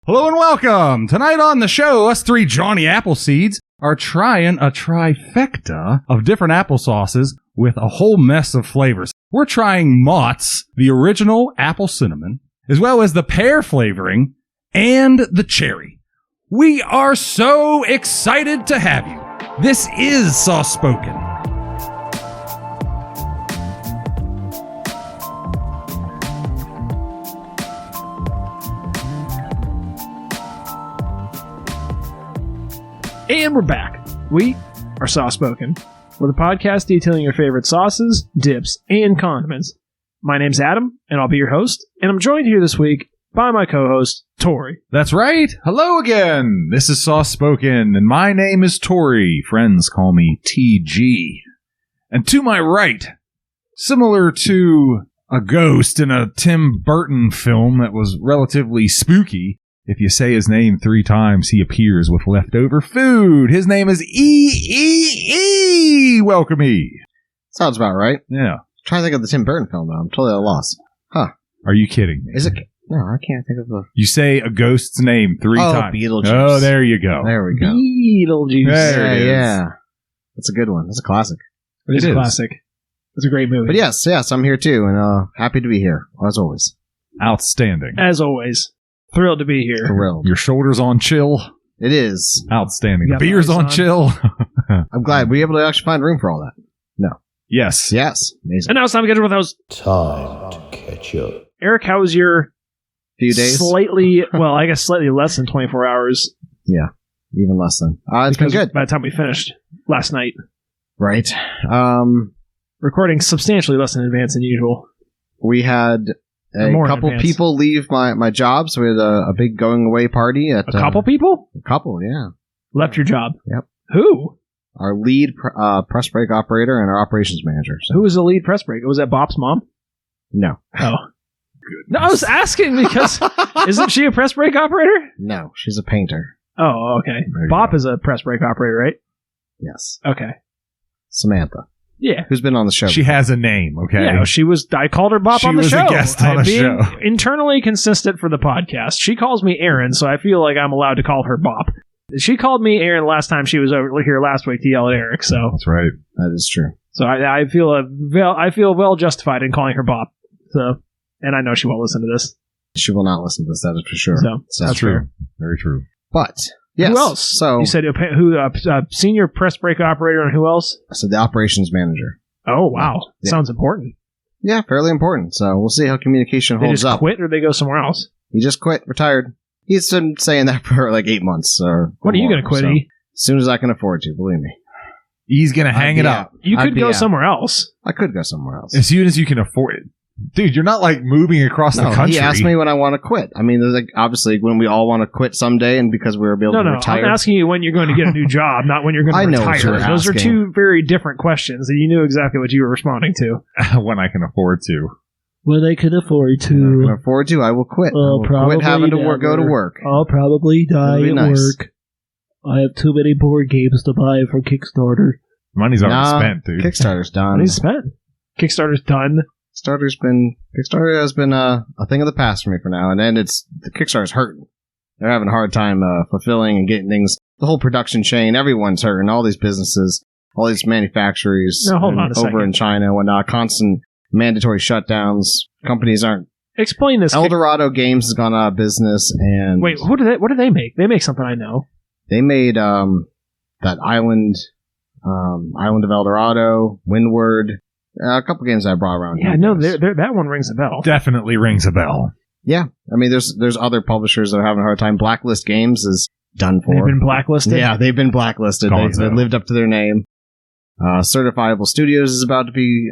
Hello and welcome! Tonight on the show, us three Johnny Appleseeds are trying a trifecta of different applesauces with a whole mess of flavors. We're trying Mott's, the original apple cinnamon, as well as the pear flavoring, and the cherry. We are so excited to have you. This is Sauce Spoken. And we're back. We are Sauce Spoken. We're the podcast detailing your favorite sauces, dips, and condiments. My name's Adam, and I'll be your host, and I'm joined here this week by my co-host, Tori. That's right. Hello again. This is Sauce Spoken, and my name is Tori. Friends call me TG. And to my right, similar to a ghost in a Tim Burton film that was relatively spooky, if you say his name 3 times, he appears with leftover food. His name is E. Welcome, E. Sounds about right. Yeah. Trying to think of the Tim Burton film, though. I'm totally at a loss. Huh. Are you kidding me? Is it? No, I can't think of the... You say a ghost's name 3 times. Beetlejuice. Oh, there you go. There we go. Beetlejuice. There it is. Yeah. That's a good one. That's a classic. It is a classic. It's a great movie. But yes, I'm here too, and happy to be here, as always. Outstanding. As always. Thrilled to be here. Thrilled. Your shoulders on chill. It is. Outstanding. You The got beer's the ice on on. chill. I'm glad. Were you able to actually find room for all that? No. Yes. Yes. Amazing. And now it's time to get with those. Time to catch up. Eric, how was your Few days? slightly less than 24 hours? Yeah. Even less than. It's been Because good. by the time we finished last night. Right. Recording substantially less in advance than usual. We had a More in couple advance. people leave my job, so we had a big going away party at A couple people A couple, yeah. left your job. Yep. Who? Our lead press break operator and our operations manager. So. Who was the lead press break? Was that Bop's mom? No. Oh. No, I was asking because isn't she a press break operator? No, she's a painter. Oh, okay. There you Bop go. is a press break operator, right? Yes. Okay. Samantha, Yeah. who's been on the show. She has a name, okay? Yeah, I called her Bop She on the was a show. guest on I'm the being show. internally consistent for the podcast. She calls me Aaron, so I feel like I'm allowed to call her Bop. She called me Aaron last time she was over here last week to yell at Eric, so That's right. That is true. I feel well justified in calling her Bop. So, and I know she won't listen to this. She will not listen to this, that is for sure. So, That's true. fair. Very true. But, yes. Who else? So, You said who? Senior press break operator, and who else? I said the operations manager. Oh wow, Yeah. sounds important. Yeah, fairly important. So we'll see how communication They holds just up. quit, or they go somewhere else. He just quit, retired. He's been saying that for like 8 months. Or When are you more, going to quit? so. E? As soon as I can afford to, believe me. He's going to hang I'd it be up out. You I'd could be go out. somewhere else. I could go somewhere else. as soon as you can afford it. Dude, you're not like moving across the No, country. he asked me when I want to quit. I mean, there's like obviously when we all want to quit someday, and because we were able No, to I'm retire. asking you when you're going to get a new job, not when you're going to I know retire. what you're Those are asking. two very different questions, and you knew exactly what you were responding to. when I can afford to. When I can afford If I can afford to, I will quit. I will probably quit having to go to never. work. I'll probably die It'll be at nice. work. I have too many board games to buy from Kickstarter. Money's already Nah, spent, dude. Kickstarter's done. Money's spent. Kickstarter's done. Kickstarter has been a thing of the past for me for now, and then the Kickstarter's hurting. They're having a hard time fulfilling and getting things. The whole production chain, everyone's hurting. All these businesses, all these manufacturers, Now, hold and on a over second. in China, and whatnot. Constant mandatory shutdowns. Companies aren't. Explain this. Eldorado Games has gone out of business, and Wait, what do they make? They make something I know. they made that Island of Eldorado, Windward, a couple games I brought around. Yeah, no, that one rings a bell. Definitely rings a bell. Yeah, I mean, there's other publishers that are having a hard time. Blacklist Games is done for. They've been blacklisted. Yeah, they've been blacklisted. Gonzo. They lived up to their name. Certifiable Studios is about to be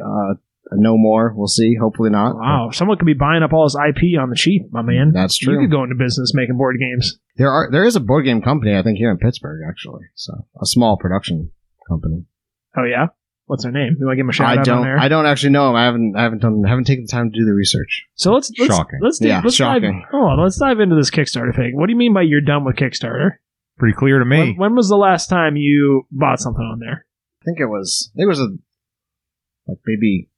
no more. We'll see. Hopefully not. Wow, someone could be buying up all his IP on the cheap, my man. That's You true. could go into business making board games. There is a board game company I think here in Pittsburgh actually. So a small production company. Oh yeah, what's their name? You want to give them a shout out on there? I don't actually know them. I haven't taken the time to do the research. So let's Shocking. Shocking. Let's dive into this Kickstarter thing. What do you mean by you're done with Kickstarter? Pretty clear to me. When was the last time you bought something on there? I think it was maybe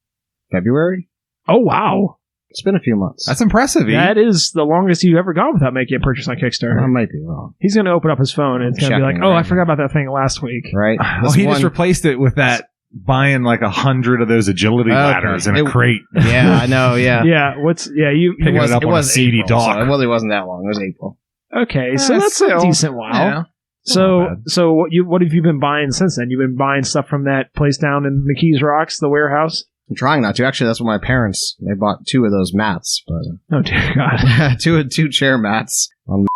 February. Oh wow, It's been a few months. That's impressive, E. That is the longest you've ever gone without making a purchase on Kickstarter. I might be wrong. He's going to open up his phone and it's going to be like, Checking oh, right I forgot about that thing last week. Right? Well, he just replaced it with that buying like 100 of those agility ladders in a crate. Yeah, I know, yeah. You Picking it up on a seedy April, dock. So it really wasn't that long. It was April. Okay, so that's a decent while. Yeah. So what have you been buying since then? You've been buying stuff from that place down in McKees Rocks, the warehouse? I'm trying not to. Actually, that's what my parents, they bought 2 of those mats. But Oh, dear God. two chair mats on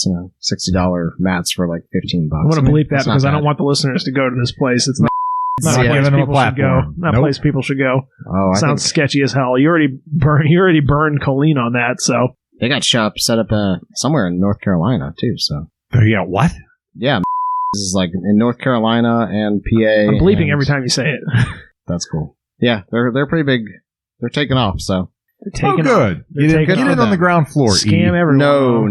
$60 mats for like $15. I'm going to bleep that it's not because I don't bad. want the listeners to go to this place. It's not Not a place giving them a people should go. platform. Not a Nope. place people should go. Oh, I Sounds think sketchy as hell. You already burned Colleen on that, so. they got set up somewhere in North Carolina too. So Yeah, what? yeah, this is like in North Carolina and PA. I'm bleeping and every time you say it. That's cool. Yeah, they're pretty big. They're taking off. So Oh, good. They're You didn't taking get off. it on the ground floor, Scam E. everyone. no.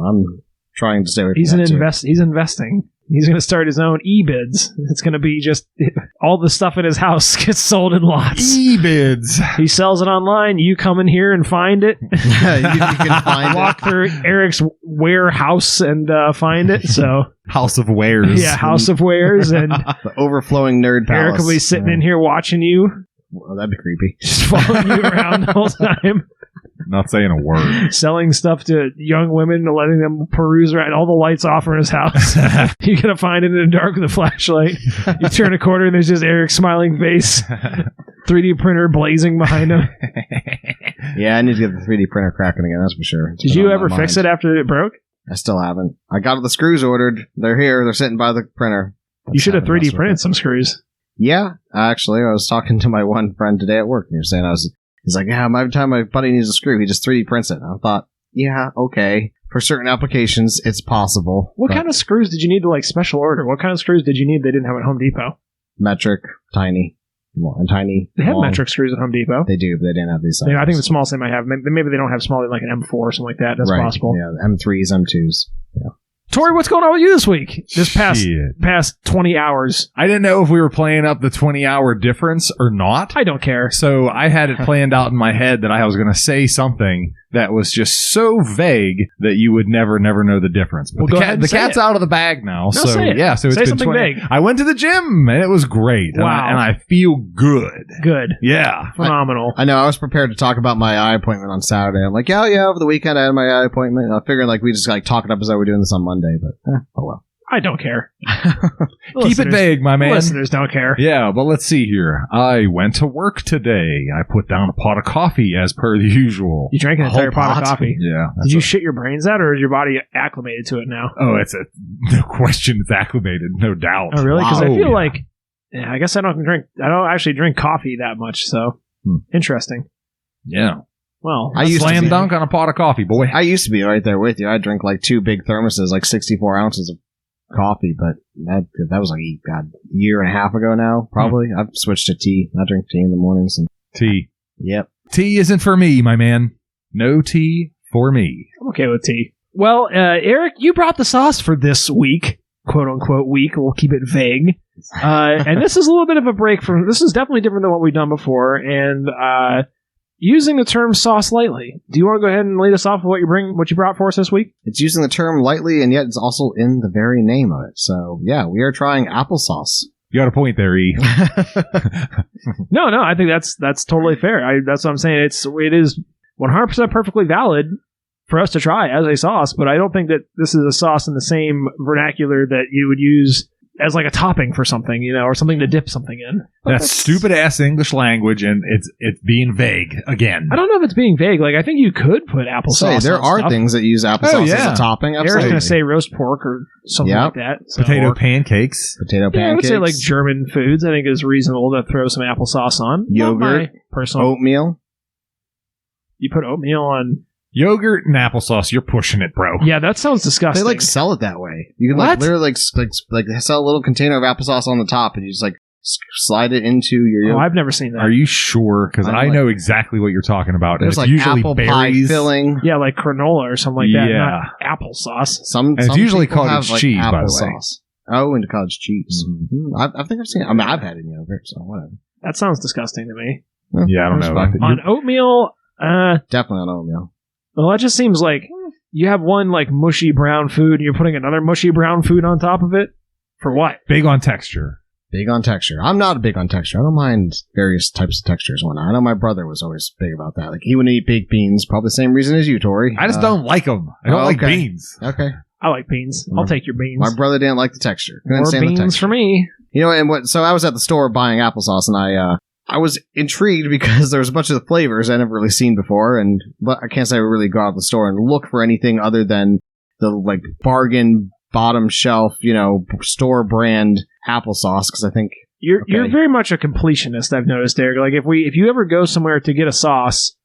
I'm trying to stay away from He's that too. He's investing. He's going to start his own e-bids. It's going to be just all the stuff in his house gets sold in lots. E-bids. He sells it online. You come in here and find it. you can find Walk through Eric's warehouse and find it. So House of Wares. yeah, House of Wares, and the overflowing nerd palace. Eric will be sitting in here watching you, Well, that'd be creepy. just following you around the whole time, Not saying a word. selling stuff to young women, letting them peruse around. All the lights off in his house. You're gonna find it in the dark with a flashlight. You turn a corner and there's just Eric's smiling face, 3D printer blazing behind him. Yeah, I need to get the 3D printer cracking again. That's for sure. It's Did been you on my ever fix it mind. after it broke? I still haven't. I got the screws ordered. They're here. They're sitting by the printer. You should have Haven't 3D messed with printed it. some screws. Yeah, actually, I was talking to my one friend today at work, and he was saying he's like, yeah, every time my buddy needs a screw, he just 3D prints it. And I thought, yeah, okay. For certain applications, it's possible. What but kind of screws did you need to like special order? What kind of screws did you need they didn't have at Home Depot? metric, tiny, and tiny. They have long. metric screws at Home Depot. They do, but they didn't have these. I think the sizes. smallest they might have. Maybe they don't have small like an M4 or something like that. That's Right, possible. Yeah, M3s, M2s. Tori, what's going on with you this week? This Shit. past 20 hours. I didn't know if we were playing up the 20-hour difference or not. I don't care. So I had it planned out in my head that I was going to say something that was just so vague that you would never know the difference. But Well, go ahead and the say cat's it. out of the bag now. No, say it. Yeah, so it's Say been something 20. vague. I went to the gym and it was great. Wow. And I feel good. Good. Yeah. Phenomenal. I know. I was prepared to talk about my eye appointment on Saturday. I'm like, yeah, over the weekend I had my eye appointment. I figured like we just like talk it up as though we're doing this on Monday, but oh well. I don't care. Keep it vague, my man. Listeners don't care. Yeah, but let's see here. I went to work today. I put down a pot of coffee as per the usual. You drank an A whole entire pot of pot? coffee. Yeah. Did you shit your brains out, or is your body acclimated to it now? Oh, it's no question. It's acclimated, no doubt. Oh, really? Because Wow. I feel Yeah. like, I guess I don't actually drink coffee that much. So interesting. Yeah. Well, I used to Slam be- dunk on a pot of coffee, boy. I used to be right there with you. I drink like 2 big thermoses, like 64 ounces of coffee, but that was like a year and a half ago now, probably. I've switched to tea. I drink tea in the mornings. And Tea. yep. Tea isn't for me, my man. No tea for me. I'm okay with tea. Well, Eric, you brought the sauce for this week, quote unquote week. We'll keep it vague. And this is a little bit of a break from. This is definitely different than what we've done before, and using the term sauce lightly. Do you want to go ahead and lead us off with what you brought for us this week? It's using the term lightly, and yet it's also in the very name of it. So, yeah, we are trying applesauce. You got a point there, E. No, I think that's totally fair. That's what I'm saying. It is 100% perfectly valid for us to try as a sauce, but I don't think that this is a sauce in the same vernacular that you would use as like a topping for something, or something to dip something in. That's stupid ass English language, and it's being vague again. I don't know if it's being vague. Like, I think you could put applesauce. Say, there on are stuff. things that use applesauce yeah. as a topping. Eric's Absolutely. going to say roast pork or something Yep. like that. So- Potato Or- pancakes. Potato Yeah, I would pancakes. say like German foods. I think is reasonable to throw some applesauce on. Not Yogurt. my personal. oatmeal. You put oatmeal on. Yogurt and applesauce, you're pushing it, bro. Yeah, that sounds They disgusting. like sell it that way. You can What? like literally like they sell a little container of applesauce on the top, and you just like slide it into your Oh, yogurt. I've never seen that. Are you sure? Because I'm I like- know exactly what you're talking about. And There's it's like usually apple berries. pie filling. Yeah, like granola or something like that. Yeah. Not applesauce. Some it's some usually people cottage have, like, cheese, by the way. applesauce. Oh, and cottage cheese. Mhm. I think I've seen it. I mean, I've had it in yogurt, so whatever. That sounds disgusting to me. Yeah, I don't know. That's fine. On oatmeal, Definitely on oatmeal. Well, that just seems like you have one like mushy brown food and you're putting another mushy brown food on top of it? For what? Big on texture. Big on texture. I'm not big on texture. I don't mind various types of textures and whatnot. I know my brother was always big about that. Like, he wouldn't eat baked beans, probably the same reason as you, Tori. I just don't like them. I don't like beans. Okay. I like beans. I'll take your beans. My brother didn't like the texture. Couldn't More stand the beans texture. for me. You know, and what? So I was at the store buying applesauce, and I was intrigued because there was a bunch of the flavors I never really seen before, but I can't say I really go out to the store and look for anything other than the like bargain bottom shelf, store brand applesauce, because I think you're very much a completionist. I've noticed, Derek. Like if you ever go somewhere to get a sauce,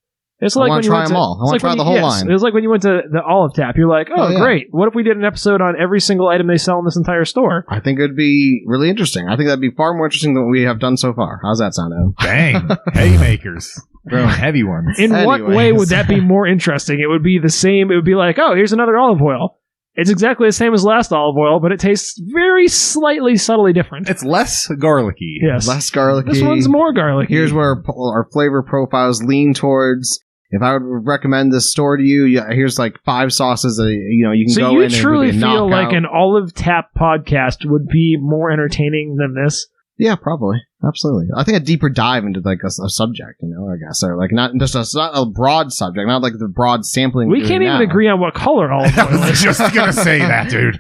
it's like when you went to, I want to try the whole line. It's like when you went to the Olive Tap. You're like, oh, great. What if we did an episode on every single item they sell in this entire store? I think it'd be really interesting. I think that'd be far more interesting than what we have done so far. How's that sound, Adam? Dang. Haymakers. Throwing heavy ones. In what way would that be more interesting? It would be the same. It would be like, oh, here's another olive oil. It's exactly the same as last olive oil, but it tastes very slightly, subtly different. It's less garlicky. Yes. Less garlicky. This one's more garlicky. Here's where our flavor profiles lean towards. If I would recommend this store to you, here's like 5 sauces that you can go in and So you truly feel knockout. like an Olive Tap podcast would be more entertaining than this? Yeah, probably. Absolutely. I think a deeper dive into like a subject, I guess. Or like not a broad subject, not like the broad sampling. We can't even agree on what color olive oil I was is. just going to say that, dude.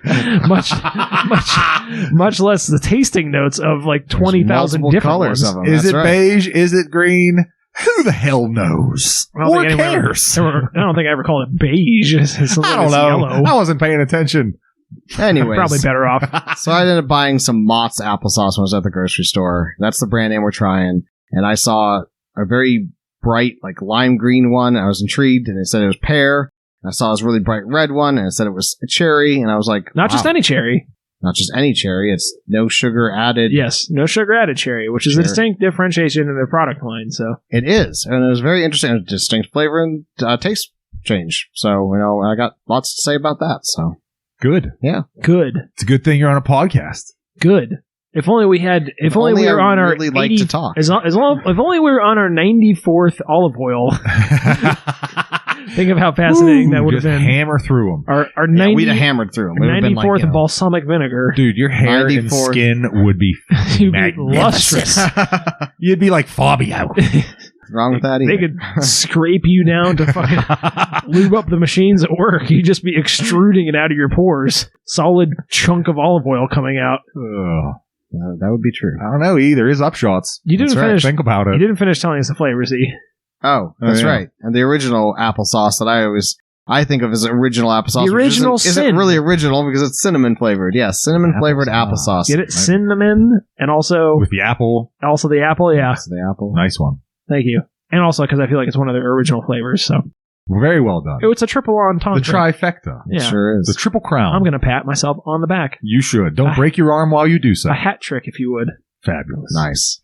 much less the tasting notes of like 20,000 different colors ones. of them. Is That's it right. beige? Is it green? Who the hell knows? Or cares? I don't think I ever called it beige. I don't know. Yellow. I wasn't paying attention. Anyways. Probably better off. So I ended up buying some Mott's applesauce when I was at the grocery store. That's the brand name we're trying. And I saw a very bright, like lime green one. I was intrigued, and it said it was pear. And I saw this really bright red one, and it said it was a cherry. And I was like, Not just any cherry. Not just any cherry. It's no sugar added. Yes, no sugar added cherry, which is a distinct differentiation in their product line. So it is, and it was very interesting. A distinct flavor and taste change. So I got lots to say about that. So good, yeah, good. It's a good thing you're on a podcast. Good. If only we had. If only we were on our. Really like to talk. If only we were on our 94th olive oil. Think of how fascinating that would have been. Hammer through them. Our we'd have hammered through them. 94th balsamic vinegar. Dude, your hair and 94th. skin would be You'd be magnificent. lustrous. You'd be like Fabio. What's wrong with that either? They could scrape you down to fucking lube up the machines at work. You'd just be extruding it out of your pores. Solid chunk of olive oil coming out. That would be true. I don't know either. Is upshots. You didn't That's right. finish. Think about it. You didn't finish telling us the flavors, E. Oh, that's yeah. right. And the original applesauce that I think of as original applesauce. The original which isn't really original because it's cinnamon flavored. Yeah, cinnamon flavored applesauce. Get it? Cinnamon and also With the apple. Also the apple, yeah. That's the apple. Nice one. Thank you. And also because I feel like it's one of their original flavors. So Very well done. it's a triple entendre. The trifecta. It Yeah. sure is. The triple crown. I'm gonna pat myself on the back. You should. Don't break your arm while you do so. A hat trick, if you would. Fabulous. Nice.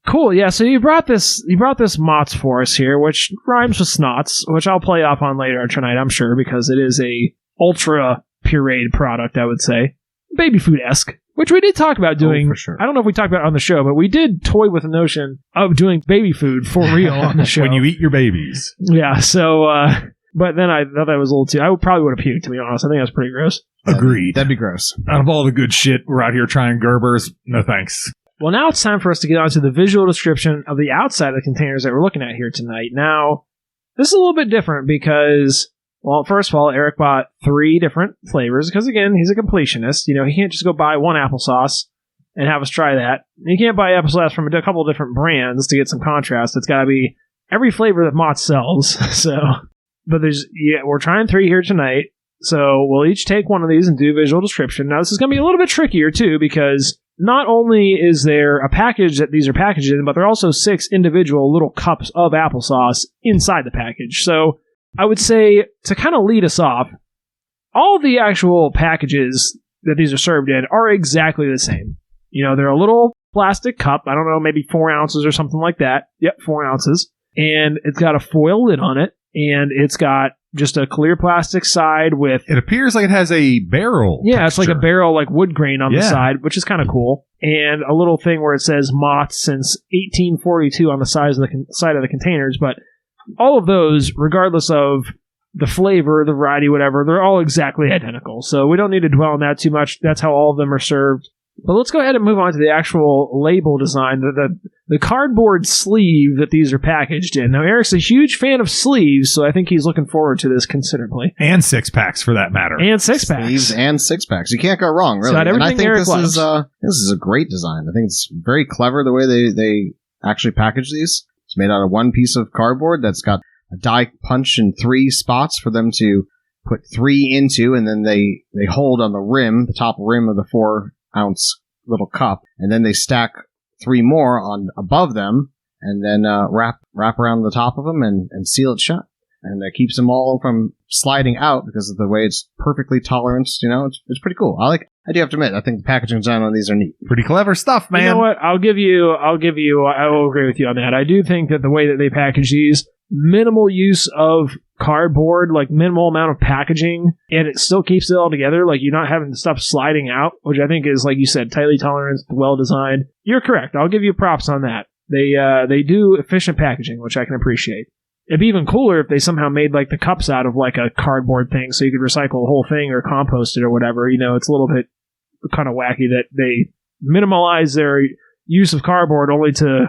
Cool. Yeah. So you brought this Motts for us here, which rhymes with snots, which I'll play off on later tonight, I'm sure, because it is a ultra pureed product. I would say baby food esque, which we did talk about doing. For sure. I don't know if we talked about it on the show, but we did toy with the notion of doing baby food for real on the show. When you eat your babies. Yeah. So, but then I thought that was a little too. I probably would have puked, to be honest. I think that's pretty gross. Agreed. That'd be gross. Out of all the good shit, we're out here trying Gerbers. No thanks. Well, now it's time for us to get on to the visual description of the outside of the containers that we're looking at here tonight. Now, this is a little bit different because, well, first of all, Eric bought 3 different flavors because, again, he's a completionist. He can't just go buy one applesauce and have us try that. You can't buy applesauce from a couple of different brands to get some contrast. It's got to be every flavor that Mott sells. So, but we're trying 3 here tonight. So we'll each take one of these and do visual description. Now, this is going to be a little bit trickier, too, because not only is there a package that these are packaged in, but there are also 6 individual little cups of applesauce inside the package. So I would say, to kind of lead us off, all the actual packages that these are served in are exactly the same. They're a little plastic cup. I don't know, maybe 4 ounces or something like that. Yep, 4 ounces. And it's got a foil lid on it. And it's got just a clear plastic side with... It appears like it has a barrel. Yeah, texture. it's like a barrel, like wood grain on the side, which is kind of cool. And a little thing where it says Mott since 1842 on the side of the containers. But all of those, regardless of the flavor, the variety, whatever, they're all exactly identical. So we don't need to dwell on that too much. That's how all of them are served. But let's go ahead and move on to the actual label design, the cardboard sleeve that these are packaged in. Now, Eric's a huge fan of sleeves, so I think he's looking forward to this considerably. And 6-packs, for that matter. And 6-packs. Sleeves and 6-packs. You can't go wrong, really. Got And I think Eric this loves. is a great design. I think it's very clever the way they actually package these. It's made out of one piece of cardboard that's got a die punch in 3 spots for them to put 3 into, and then they hold on the rim, the top rim of the 4-ounce little cup, and then they stack 3 more on above them, and then wrap around the top of them and seal it shut. And that keeps them all from sliding out because of the way it's perfectly tolerant. You know, it's pretty cool. I do have to admit, I think the packaging design on these are neat. Pretty clever stuff, man. You know what? I will agree with you on that. I do think that the way that they package these, minimal use of cardboard, like minimal amount of packaging, and it still keeps it all together. Like you're not having stuff sliding out, which I think is, like you said, tightly tolerant, well designed. You're correct. I'll give you props on that. They do efficient packaging, which I can appreciate. It'd be even cooler if they somehow made like the cups out of like a cardboard thing, so you could recycle the whole thing or compost it or whatever. You know, it's a little bit kind of wacky that they minimalize their use of cardboard only to,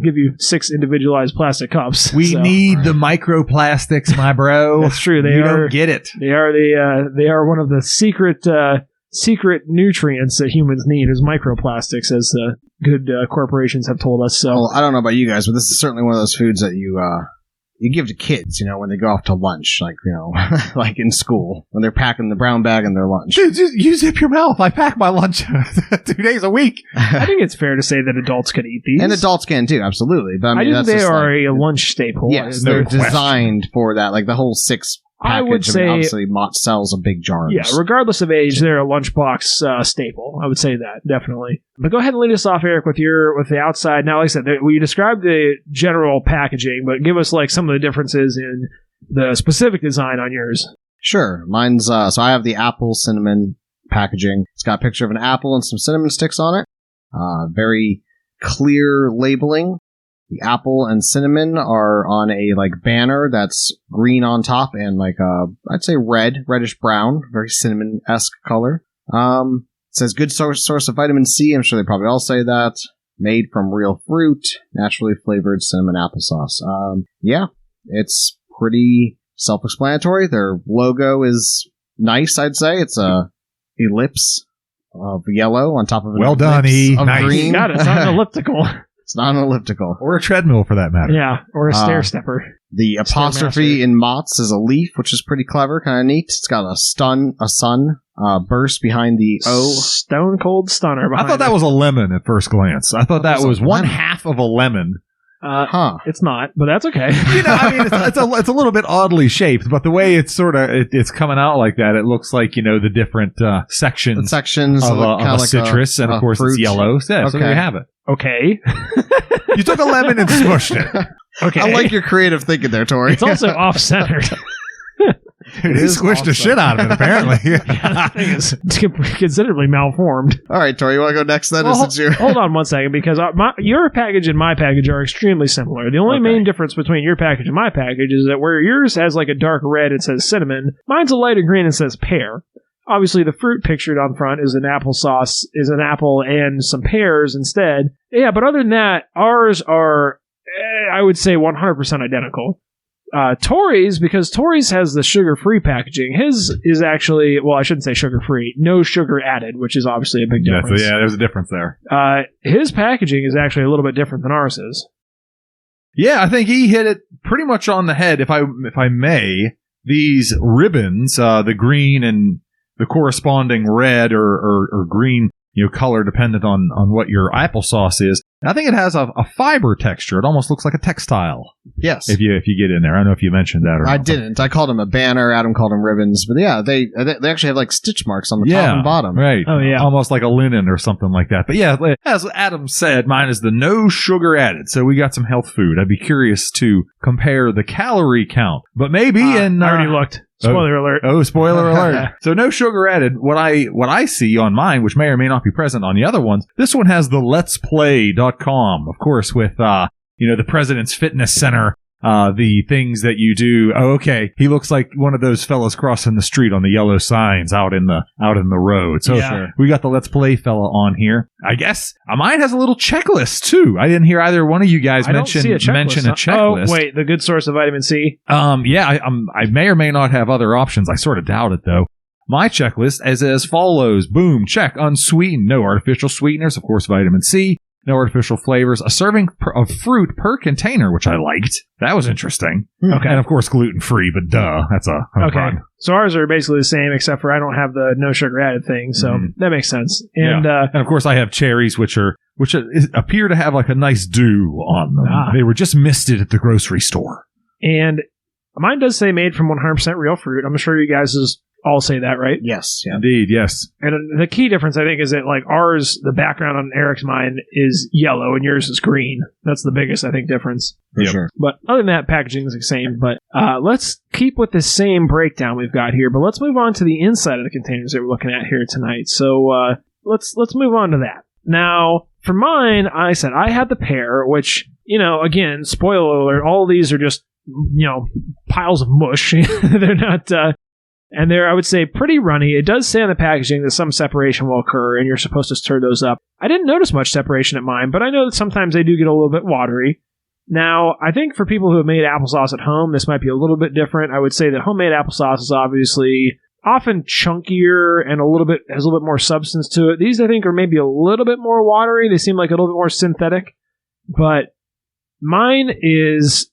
give you 6 individualized plastic cups. We need the microplastics, my bro. That's true. You don't get it. They are one of the secret nutrients that humans need is microplastics, as good corporations have told us. So, well, I don't know about you guys, but this is certainly one of those foods that you give to kids, when they go off to lunch, like, like in school, when they're packing the brown bag in their lunch. Dude, you zip your mouth. I pack my lunch 2 days a week. I think it's fair to say that adults could eat these. And adults can too, absolutely. But I mean, think they are a lunch staple. Yes, they're designed for that, like the whole 6 package. I would say, obviously, Mott sells a big jar. Yeah, regardless of age, they're a lunchbox staple. I would say that, definitely. But go ahead and lead us off, Eric, with the outside. Now, like I said, we described the general packaging, but give us like some of the differences in the specific design on yours. Sure. Mine's, so I have the apple cinnamon packaging. It's got a picture of an apple and some cinnamon sticks on it. Very clear labeling. The apple and cinnamon are on a banner that's green on top and I'd say reddish brown, very cinnamon-esque color. It says good source of vitamin C. I'm sure they probably all say that. Made from real fruit, naturally flavored cinnamon applesauce. Yeah, it's pretty self-explanatory. Their logo is nice, I'd say. It's a ellipse of yellow on top of an well done, ellipse of nice. green. Got it. It's not an elliptical. It's not an elliptical. Or a treadmill, for that matter. Yeah, or a stair stepper. The apostrophe in Motts is a leaf, which is pretty clever, kind of neat. It's got a sun burst behind the O. Stone cold stunner behind I thought that was a lemon at first glance. I thought that was one lemon. half of a lemon. It's not, but that's okay. It's a little bit oddly shaped, but the way it's sort of it's coming out like that, it looks like the different sections. The sections of a citrus, and of course fruit. it's yellow. Yeah, so there you have it. Okay. You took a lemon and smushed it. Okay. I like your creative thinking there, Tori. It's also off-centered. Dude, he squished the shit out of it, apparently. That thing is considerably malformed. All right, Tori, you want to go next then? Hold on one second, because your package and my package are extremely similar. The only main difference between your package and my package is that where yours has a dark red, it says cinnamon. Mine's a lighter green and says pear. Obviously, the fruit pictured on front is an applesauce, is an apple and some pears instead. Yeah, but other than that, ours are, I would say, 100% identical. Tori's, because Tori's has the sugar-free packaging, his is actually, well, I shouldn't say sugar-free, no sugar added, which is obviously a big difference. Yeah, there's a difference there. His packaging is actually a little bit different than ours is. Yeah, I think he hit it pretty much on the head, if I may. These ribbons, the green and the corresponding red or green, color dependent on what your applesauce is. I think it has a fiber texture. It almost looks like a textile. Yes. If you get in there. I don't know if you mentioned that or not. I didn't. I called them a banner. Adam called them ribbons. But yeah, they actually have stitch marks on the top and bottom. Right. Oh, yeah. Almost like a linen or something like that. But yeah, as Adam said, mine is the no sugar added. So we got some health food. I'd be curious to compare the calorie count. But maybe I already looked. Spoiler alert. Oh, spoiler alert. So no sugar added. What I see on mine, which may or may not be present on the other ones, this one has the letsplay.com, of course, with the President's Fitness Center the things that you do. Oh, okay. He looks like one of those fellas crossing the street on the yellow signs out in the road. So we got the Let's Play fella on here. I guess mine has a little checklist too. I didn't hear either one of you guys mention a checklist. Oh, wait, the good source of vitamin C. Yeah, I may or may not have other options. I sort of doubt it though. My checklist is as follows. Boom, check, unsweetened, no artificial sweeteners, of course, vitamin C, no artificial flavors, a serving of fruit per container, which I liked. That was interesting. Okay. And of course, gluten-free, but duh, that's a okay. So ours are basically the same, except for I don't have the no sugar added thing, so that makes sense. And and of course, I have cherries, which appear to have like a nice dew on them. They were just misted at the grocery store. And mine does say made from 100% real fruit. I'm sure you guys all say that, right? Yes. Yeah. Indeed, yes. And the key difference, I think, is that like ours, the background on Eric's mine is yellow and yours is green. That's the biggest, I think, difference. For sure. But other than that, packaging is the same. But let's keep with the same breakdown we've got here. But let's move on to the inside of the containers that we're looking at here tonight. So let's move on to that. Now, for mine, I said I had the pear, which, again, spoiler alert, all of these are just, piles of mush. They're not... And they're, I would say, pretty runny. It does say on the packaging that some separation will occur, and you're supposed to stir those up. I didn't notice much separation at mine, but I know that sometimes they do get a little bit watery. Now, I think for people who have made applesauce at home, this might be a little bit different. I would say that homemade applesauce is obviously often chunkier and has a little bit more substance to it. These, I think, are maybe a little bit more watery. They seem like a little bit more synthetic. But mine is...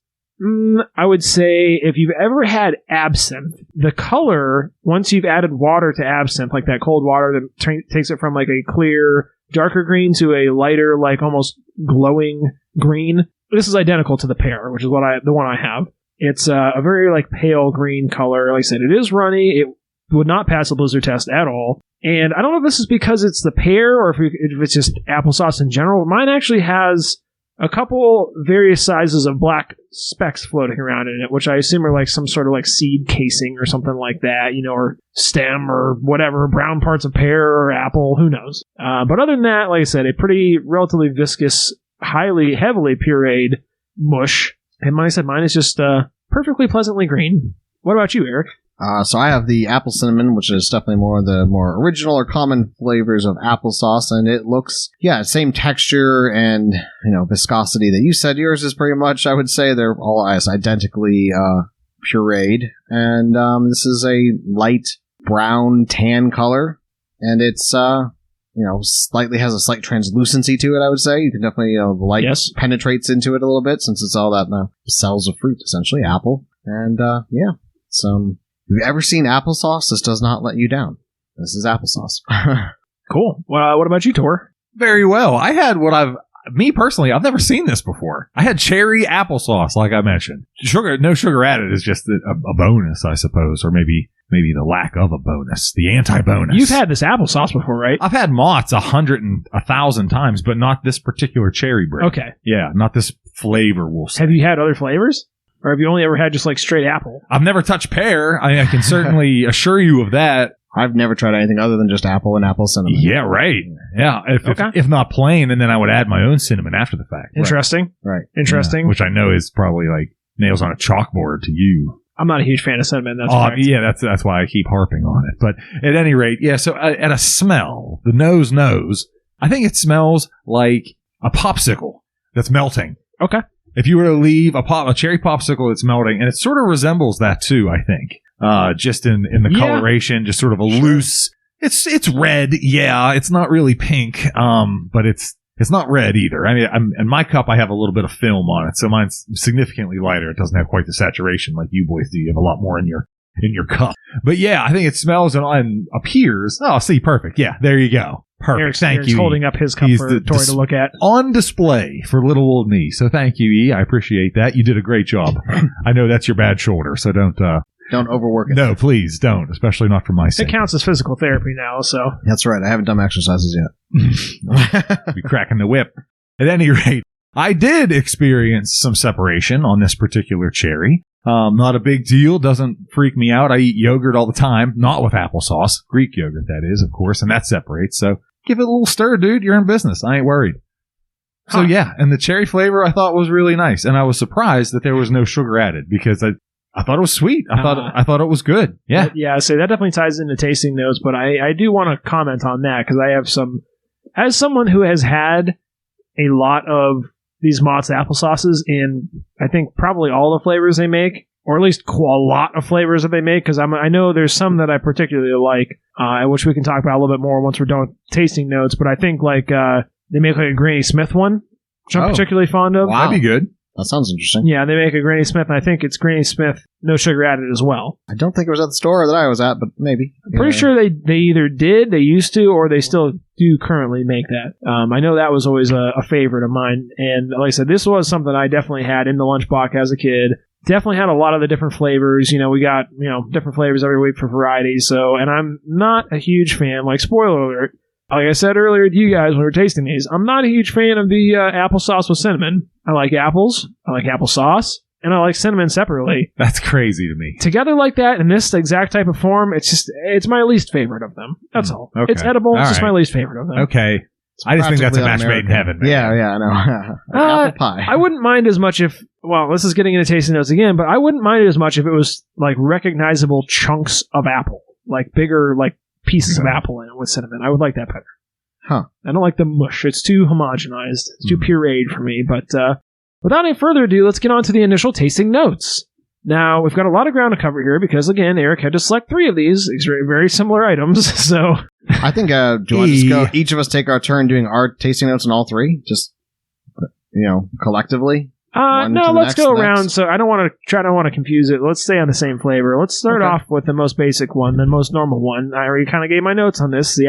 I would say if you've ever had absinthe, the color, once you've added water to absinthe, like that cold water that takes it from like a clear, darker green to a lighter, like almost glowing green, this is identical to the pear, which is the one I have. It's a very like pale green color. Like I said, it is runny. It would not pass a blizzard test at all. And I don't know if this is because it's the pear or if it's just applesauce in general. Mine actually has a couple various sizes of black specks floating around in it, which I assume are like some sort of like seed casing or something like that, or stem or whatever, brown parts of pear or apple, who knows. But other than that, like I said, a pretty relatively viscous, heavily pureed mush. And like I said, mine is just perfectly pleasantly green. What about you, Eric? So I have the apple cinnamon, which is definitely more of the more original or common flavors of applesauce, and it looks, same texture and, viscosity that you said. Yours is pretty much, I would say, they're all as identically pureed, and this is a light brown tan color, and it's, slightly has a slight translucency to it, I would say. You can definitely, the light penetrates into it a little bit, since it's all that cells of fruit, essentially, apple, and, some... Have you ever seen applesauce? This does not let you down. This is applesauce. Cool. Well, what about you, Tor? Very well. I had me personally, I've never seen this before. I had cherry applesauce, like I mentioned. No sugar added is just a bonus, I suppose, or maybe the lack of a bonus, the anti-bonus. You've had this applesauce before, right? I've had Mott's 100 and 1,000 times, but not this particular cherry bread. Okay. Yeah, not this flavor, we'll say. Have you had other flavors? Or have you only ever had just like straight apple? I've never touched pear. I can certainly assure you of that. I've never tried anything other than just apple and apple cinnamon. Yeah, right. Yeah, if not plain, and then I would add my own cinnamon after the fact. Interesting. Right. Interesting. Yeah, which I know is probably like nails on a chalkboard to you. I'm not a huge fan of cinnamon. That's correct. Yeah, that's why I keep harping on it. But at any rate, so at a smell, the nose knows. I think it smells like a popsicle that's melting. Okay. If you were to leave a cherry popsicle that's melting, and it sort of resembles that too, I think. Just in the coloration, just sort of a loose. It's red, it's not really pink, but it's not red either. I mean, in my cup, I have a little bit of film on it, so mine's significantly lighter. It doesn't have quite the saturation like you boys do. You have a lot more in your cup. But I think it smells and appears. Oh, see, perfect. Yeah, there you go. Perfect. Thank Eric's you. Holding up his cup for Tori to look at. On display for little old me. So thank you, E. I appreciate that. You did a great job. I know that's your bad shoulder, so don't overwork it. No, please don't, especially not for my sake. It counts as physical therapy now, so. That's right. I haven't done exercises yet. Be cracking the whip. At any rate, I did experience some separation on this particular cherry. Not a big deal. Doesn't freak me out. I eat yogurt all the time. Not with applesauce. Greek yogurt, that is, of course, and that separates. So give it a little stir, dude. You're in business. I ain't worried. So yeah, and the cherry flavor I thought was really nice, and I was surprised that there was no sugar added because I thought it was sweet. I thought it was good. Yeah. Yeah, so that definitely ties into tasting notes, but I do want to comment on that because I have some, as someone who has had a lot of these Mott's applesauces in, I think, probably all the flavors they make, or at least a lot of flavors that they make, because I know there's some that I particularly like, which we can talk about a little bit more once we're done with tasting notes, but I think like they make like a Granny Smith one, which I'm particularly fond of. Wow. That'd be good. That sounds interesting. Yeah, they make a Granny Smith, and I think it's Granny Smith, no sugar added as well. I don't think it was at the store that I was at, but maybe. I'm pretty sure they either did, they used to, or they still do currently make that. I know that was always a favorite of mine, and like I said, this was something I definitely had in the lunchbox as a kid. Definitely had a lot of the different flavors. You know, we got, different flavors every week for variety, so, and I'm not a huge fan, like, spoiler alert, like I said earlier to you guys when we were tasting these, I'm not a huge fan of the applesauce with cinnamon. I like apples, I like applesauce, and I like cinnamon separately. That's crazy to me. Together like that, in this exact type of form, it's my least favorite of them. That's all. Okay. It's edible, all it's just right. my least favorite of them. Okay. I just think that's a match made in heaven. Man. Yeah, I know. Like apple pie. I wouldn't mind as much if, well, this is getting into tasting notes again, but I wouldn't mind it as much if it was like recognizable chunks of apple, like bigger like pieces of apple in it with cinnamon. I would like that better. Huh. I don't like the mush. It's too homogenized. It's too pureed for me. But without any further ado, let's get on to the initial tasting notes. Now, we've got a lot of ground to cover here because, again, Eric had to select 3 of these. These are very similar items, so... I think, do you want to just go, each of us take our turn doing our tasting notes on all 3? Just, collectively? No, let's go around. So I don't want to confuse it. Let's stay on the same flavor. Let's start off with the most basic one, the most normal one. I already kind of gave my notes on this, the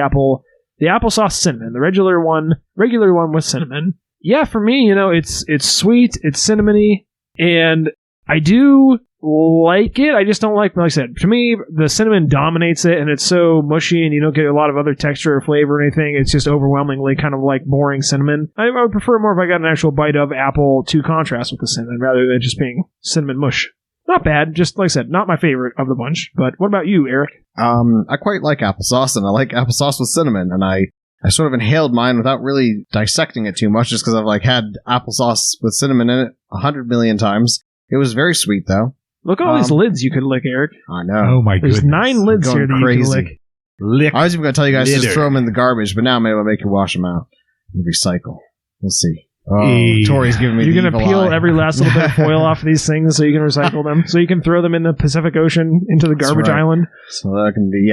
applesauce cinnamon, the regular one with cinnamon. Yeah, for me, it's sweet, it's cinnamony, and I do like it. I just don't like I said, to me, the cinnamon dominates it, and it's so mushy, and you don't get a lot of other texture or flavor or anything. It's just overwhelmingly kind of like boring cinnamon. I would prefer more if I got an actual bite of apple to contrast with the cinnamon, rather than just being cinnamon mush. Not bad, just like I said, not my favorite of the bunch. But what about you, Eric? I quite like applesauce, and I like applesauce with cinnamon, and I sort of inhaled mine without really dissecting it too much, just because I've had applesauce with cinnamon in it 100 million times. It was very sweet, though. Look at all these lids you could lick, Eric. I know. Oh my goodness. There's 9 lids here that you can lick. Lick. I was even going to tell you guys to just litter. throw them in the garbage, but now maybe I'll make you wash them out and recycle. We'll see. Oh, Tori's giving me You're the going to evil peel eye. every last little bit of foil off of these things so you can recycle them, so you can throw them in the Pacific Ocean into the That's garbage right. island. So that can be,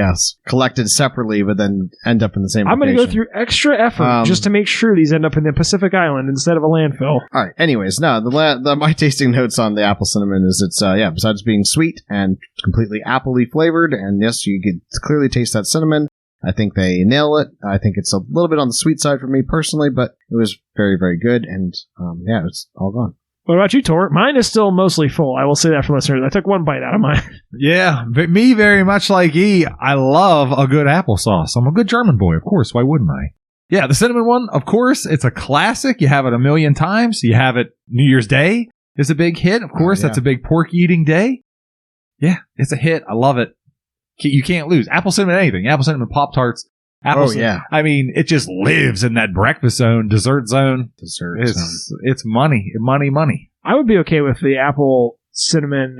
collected separately, but then end up in the same I'm going to location. go through extra effort just to make sure these end up in the Pacific Island instead of a landfill. All right. Anyways, no, my tasting notes on the apple cinnamon is it's besides being sweet and completely apple-y flavored, and yes, you can clearly taste that cinnamon. I think they nail it. I think it's a little bit on the sweet side for me personally, but it was very, very good, and it's all gone. What about you, Tor? Mine is still mostly full. I will say that for listeners. I took one bite out of mine. Yeah, but me very much like E. I love a good applesauce. I'm a good German boy, of course. Why wouldn't I? Yeah, the cinnamon one, of course, it's a classic. You have it a million times. You have it New Year's Day is a big hit. Of course, that's a big pork eating day. Yeah, it's a hit. I love it. You can't lose. Apple cinnamon anything. Apple cinnamon Pop-Tarts. I mean, it just lives in that breakfast zone, dessert zone. It's money. Money. I would be okay with the apple cinnamon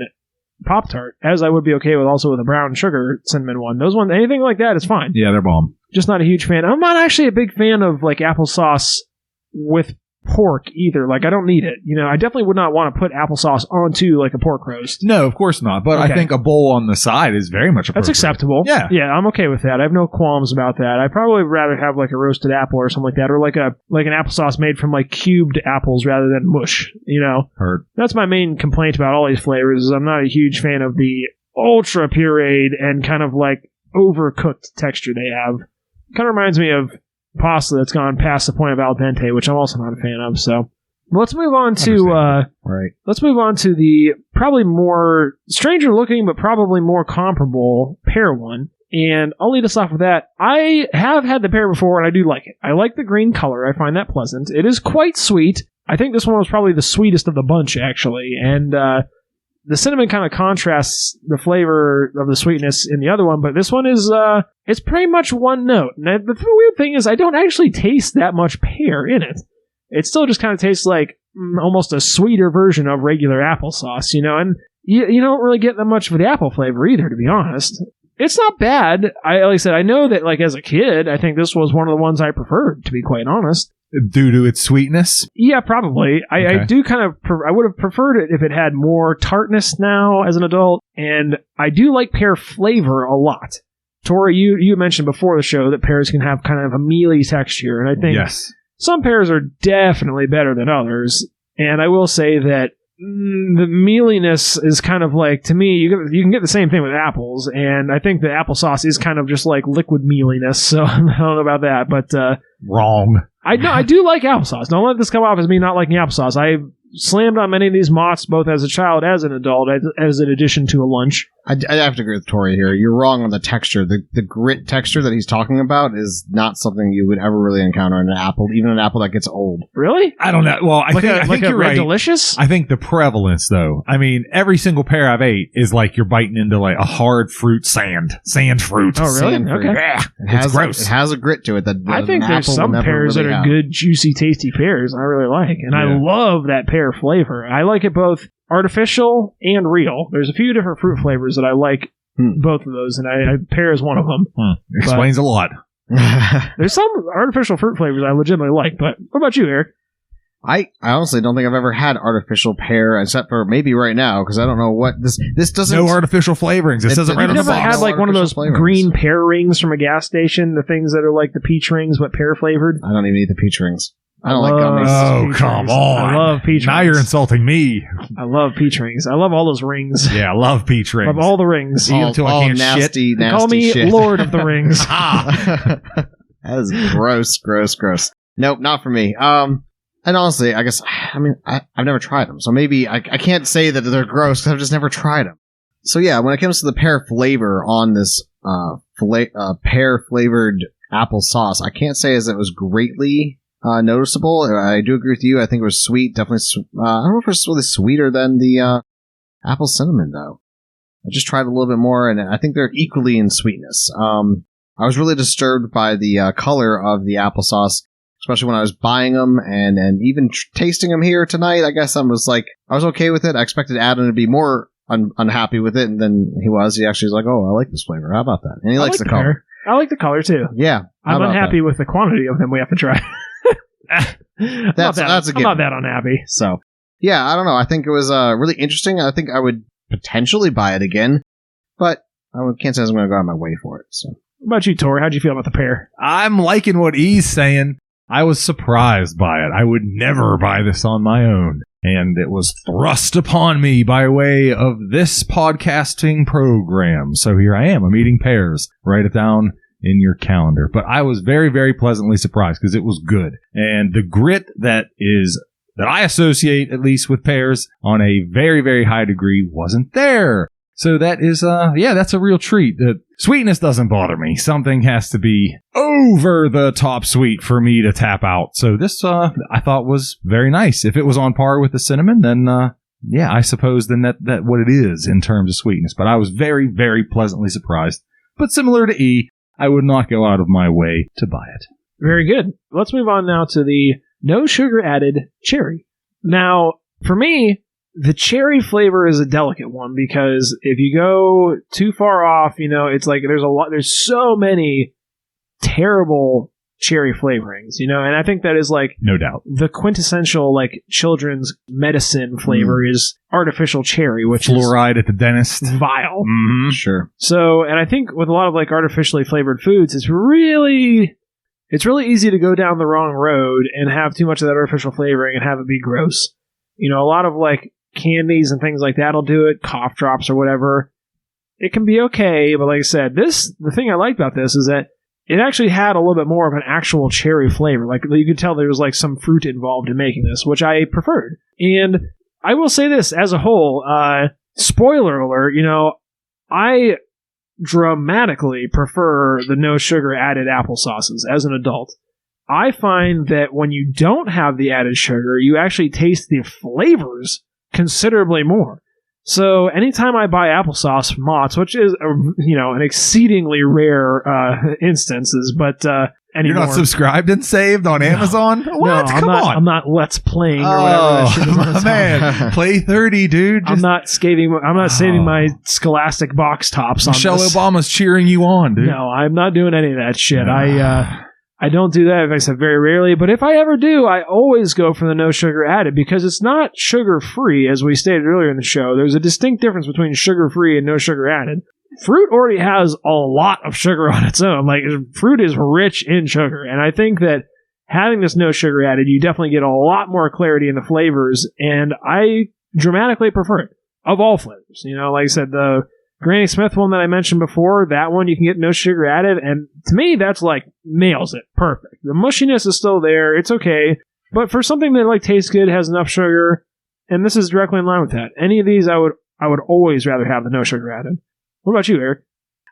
Pop-Tart, as I would be okay with also with a brown sugar cinnamon one. Those ones, anything like that is fine. Yeah, they're bomb. Just not a huge fan. I'm not actually a big fan of applesauce with pork either. I don't need it. I definitely would not want to put applesauce onto a pork roast. No, of course not. But Okay. I think a bowl on the side is very much appropriate. That's acceptable. Yeah. Yeah, I'm okay with that. I have no qualms about that. I'd probably rather have a roasted apple or something like that, or an applesauce made from cubed apples rather than mush. Heard. That's my main complaint about all these flavors. Is I'm not a huge fan of the ultra pureed and kind of overcooked texture they have. Kind of reminds me of pasta that's gone past the point of al dente, which I'm also not a fan of. So let's move on to let's move on to the probably more stranger looking but probably more comparable pear one. And I'll lead us off with that. I have had the pear before and I do like it. I like the green color. I find that pleasant. It is quite sweet. I think this one was probably the sweetest of the bunch, actually. And the cinnamon kind of contrasts the flavor of the sweetness in the other one, but this one is, it's pretty much one note. And the weird thing is I don't actually taste that much pear in it. it still just kind of tastes like almost a sweeter version of regular applesauce, and you don't really get that much of the apple flavor either, to be honest. It's not bad. Like I said, I know that like as a kid, I think this was one of the ones I preferred, to be quite honest. Due to its sweetness? Yeah, probably. I do kind of, I would have preferred it if it had more tartness now as an adult, and I do like pear flavor a lot. Tori, you mentioned before the show that pears can have kind of a mealy texture, and I think some pears are definitely better than others, and I will say that the mealiness is kind of like, to me, you can get the same thing with apples, and I think the applesauce is kind of just like liquid mealiness, so I don't know about that, but... Wrong. I do like applesauce. Don't let this come off as me not liking applesauce. I slammed on many of these Motts, both as a child as an adult, as an addition to a lunch. I have to agree with Tori here. You're wrong on the texture. The grit texture that he's talking about is not something you would ever really encounter in an apple, even an apple that gets old. Really? I don't know. Well, I think you're Red right. Delicious? I think the prevalence, though. I mean, every single pear I've ate is like you're biting into like a hard fruit sand fruit. Oh, really? Sand fruit. Okay. Yeah, It's gross. It has a grit to it that I think an there's apple some will never pears really that are have. good, juicy, tasty pears I really like, and I Yeah. love that pear flavor. I like it both artificial and real. There's a few different fruit flavors that I like. Both of those, and pear is one of them. Explains a lot. There's some artificial fruit flavors I legitimately like, but what about you, Eric? I honestly don't think I've ever had artificial pear, except for maybe right now, because I don't know what this doesn't. No artificial flavorings. It says it right You've on the never box. had like one of those Artificial flavorings. green pear rings from a gas station, the things that are like the peach rings but pear flavored? I don't even eat the peach rings. I don't like love gummies. Oh, peach come rings. on. I love peach Now rings. you're insulting me. I love peach rings. I love all those rings. Yeah, I love peach rings. Love all the rings. Even till I can't nasty, shit. nasty Call me shit. Lord of the Rings. Ah. That is gross. Nope, not for me. And honestly, I guess, I've never tried them, so maybe I can't say that they're gross because I've just never tried them. So yeah, when it comes to the pear flavor on this pear flavored applesauce, I can't say as it was greatly noticeable. I do agree with you. I think it was sweet, definitely. I don't know if it's really sweeter than the apple cinnamon though. I just tried a little bit more, and I think they're equally in sweetness. I was really disturbed by the color of the applesauce, especially when I was buying them and even tasting them here tonight. I guess I was okay with it. I expected Adam to be more unhappy with it, and then he was. He actually was like, "Oh, I like this flavor. How about that?" And he likes like the color. I like the color too. Yeah, I'm unhappy with the quantity of them we have to try. That's a I'm given. not that unhappy. So, yeah, I don't know. I think it was really interesting. I think I would potentially buy it again, but I can't say I'm going to go out of my way for it. So, What about you, Tori? How'd you feel about the pear? I'm liking what he's saying. I was surprised by it. I would never buy this on my own. And it was thrust upon me by way of this podcasting program. So here I am. I'm eating pears. Write it down in your calendar. But I was very, very pleasantly surprised because it was good. And the grit that I associate, at least with pears, on a very, very high degree wasn't there. So that is, that's a real treat. The sweetness doesn't bother me. Something has to be over the top sweet for me to tap out. So this, I thought was very nice. If it was on par with the cinnamon, then, I suppose then that what it is in terms of sweetness. But I was very, very pleasantly surprised. But similar to E, I would not go out of my way to buy it. Very good. Let's move on now to the no sugar added cherry. Now, for me, the cherry flavor is a delicate one because if you go too far off, it's like there's so many terrible cherry flavorings, and I think that is like No doubt. the quintessential like children's medicine flavor is artificial cherry, which Fluoride at the dentist. is vile. Mm-hmm. sure. So, and I think with a lot of like artificially flavored foods, it's really easy to go down the wrong road and have too much of that artificial flavoring and have it be gross. A lot of like candies and things like that'll do it, cough drops or whatever. It can be okay, but like I said, the thing I like about this is that it actually had a little bit more of an actual cherry flavor. Like you could tell there was like some fruit involved in making this, which I preferred. And I will say this as a whole, spoiler alert, I dramatically prefer the no sugar added applesauces as an adult. I find that when you don't have the added sugar, you actually taste the flavors considerably more. So anytime I buy applesauce from Motts, which is an exceedingly rare instances, but anymore. You're not subscribed and saved on Amazon? What? No, Come on. I'm not Let's Playing or whatever that shit is on my its man. Play 30, dude. I'm not saving my Scholastic box tops on Michelle this. Obama's cheering you on, dude. No, I'm not doing any of that shit. I don't do that, as I said, very rarely. But if I ever do, I always go for the no sugar added because it's not sugar free, as we stated earlier in the show. There's a distinct difference between sugar free and no sugar added. Fruit already has a lot of sugar on its own. Like, fruit is rich in sugar. And I think that having this no sugar added, you definitely get a lot more clarity in the flavors. And I dramatically prefer it of all flavors. You know, like I said, the Granny Smith one that I mentioned before, that one you can get no sugar added. And to me, that's like nails it. Perfect. The mushiness is still there. It's okay. But for something that like tastes good, has enough sugar, and this is directly in line with that. Any of these, I would always rather have the no sugar added. What about you, Eric?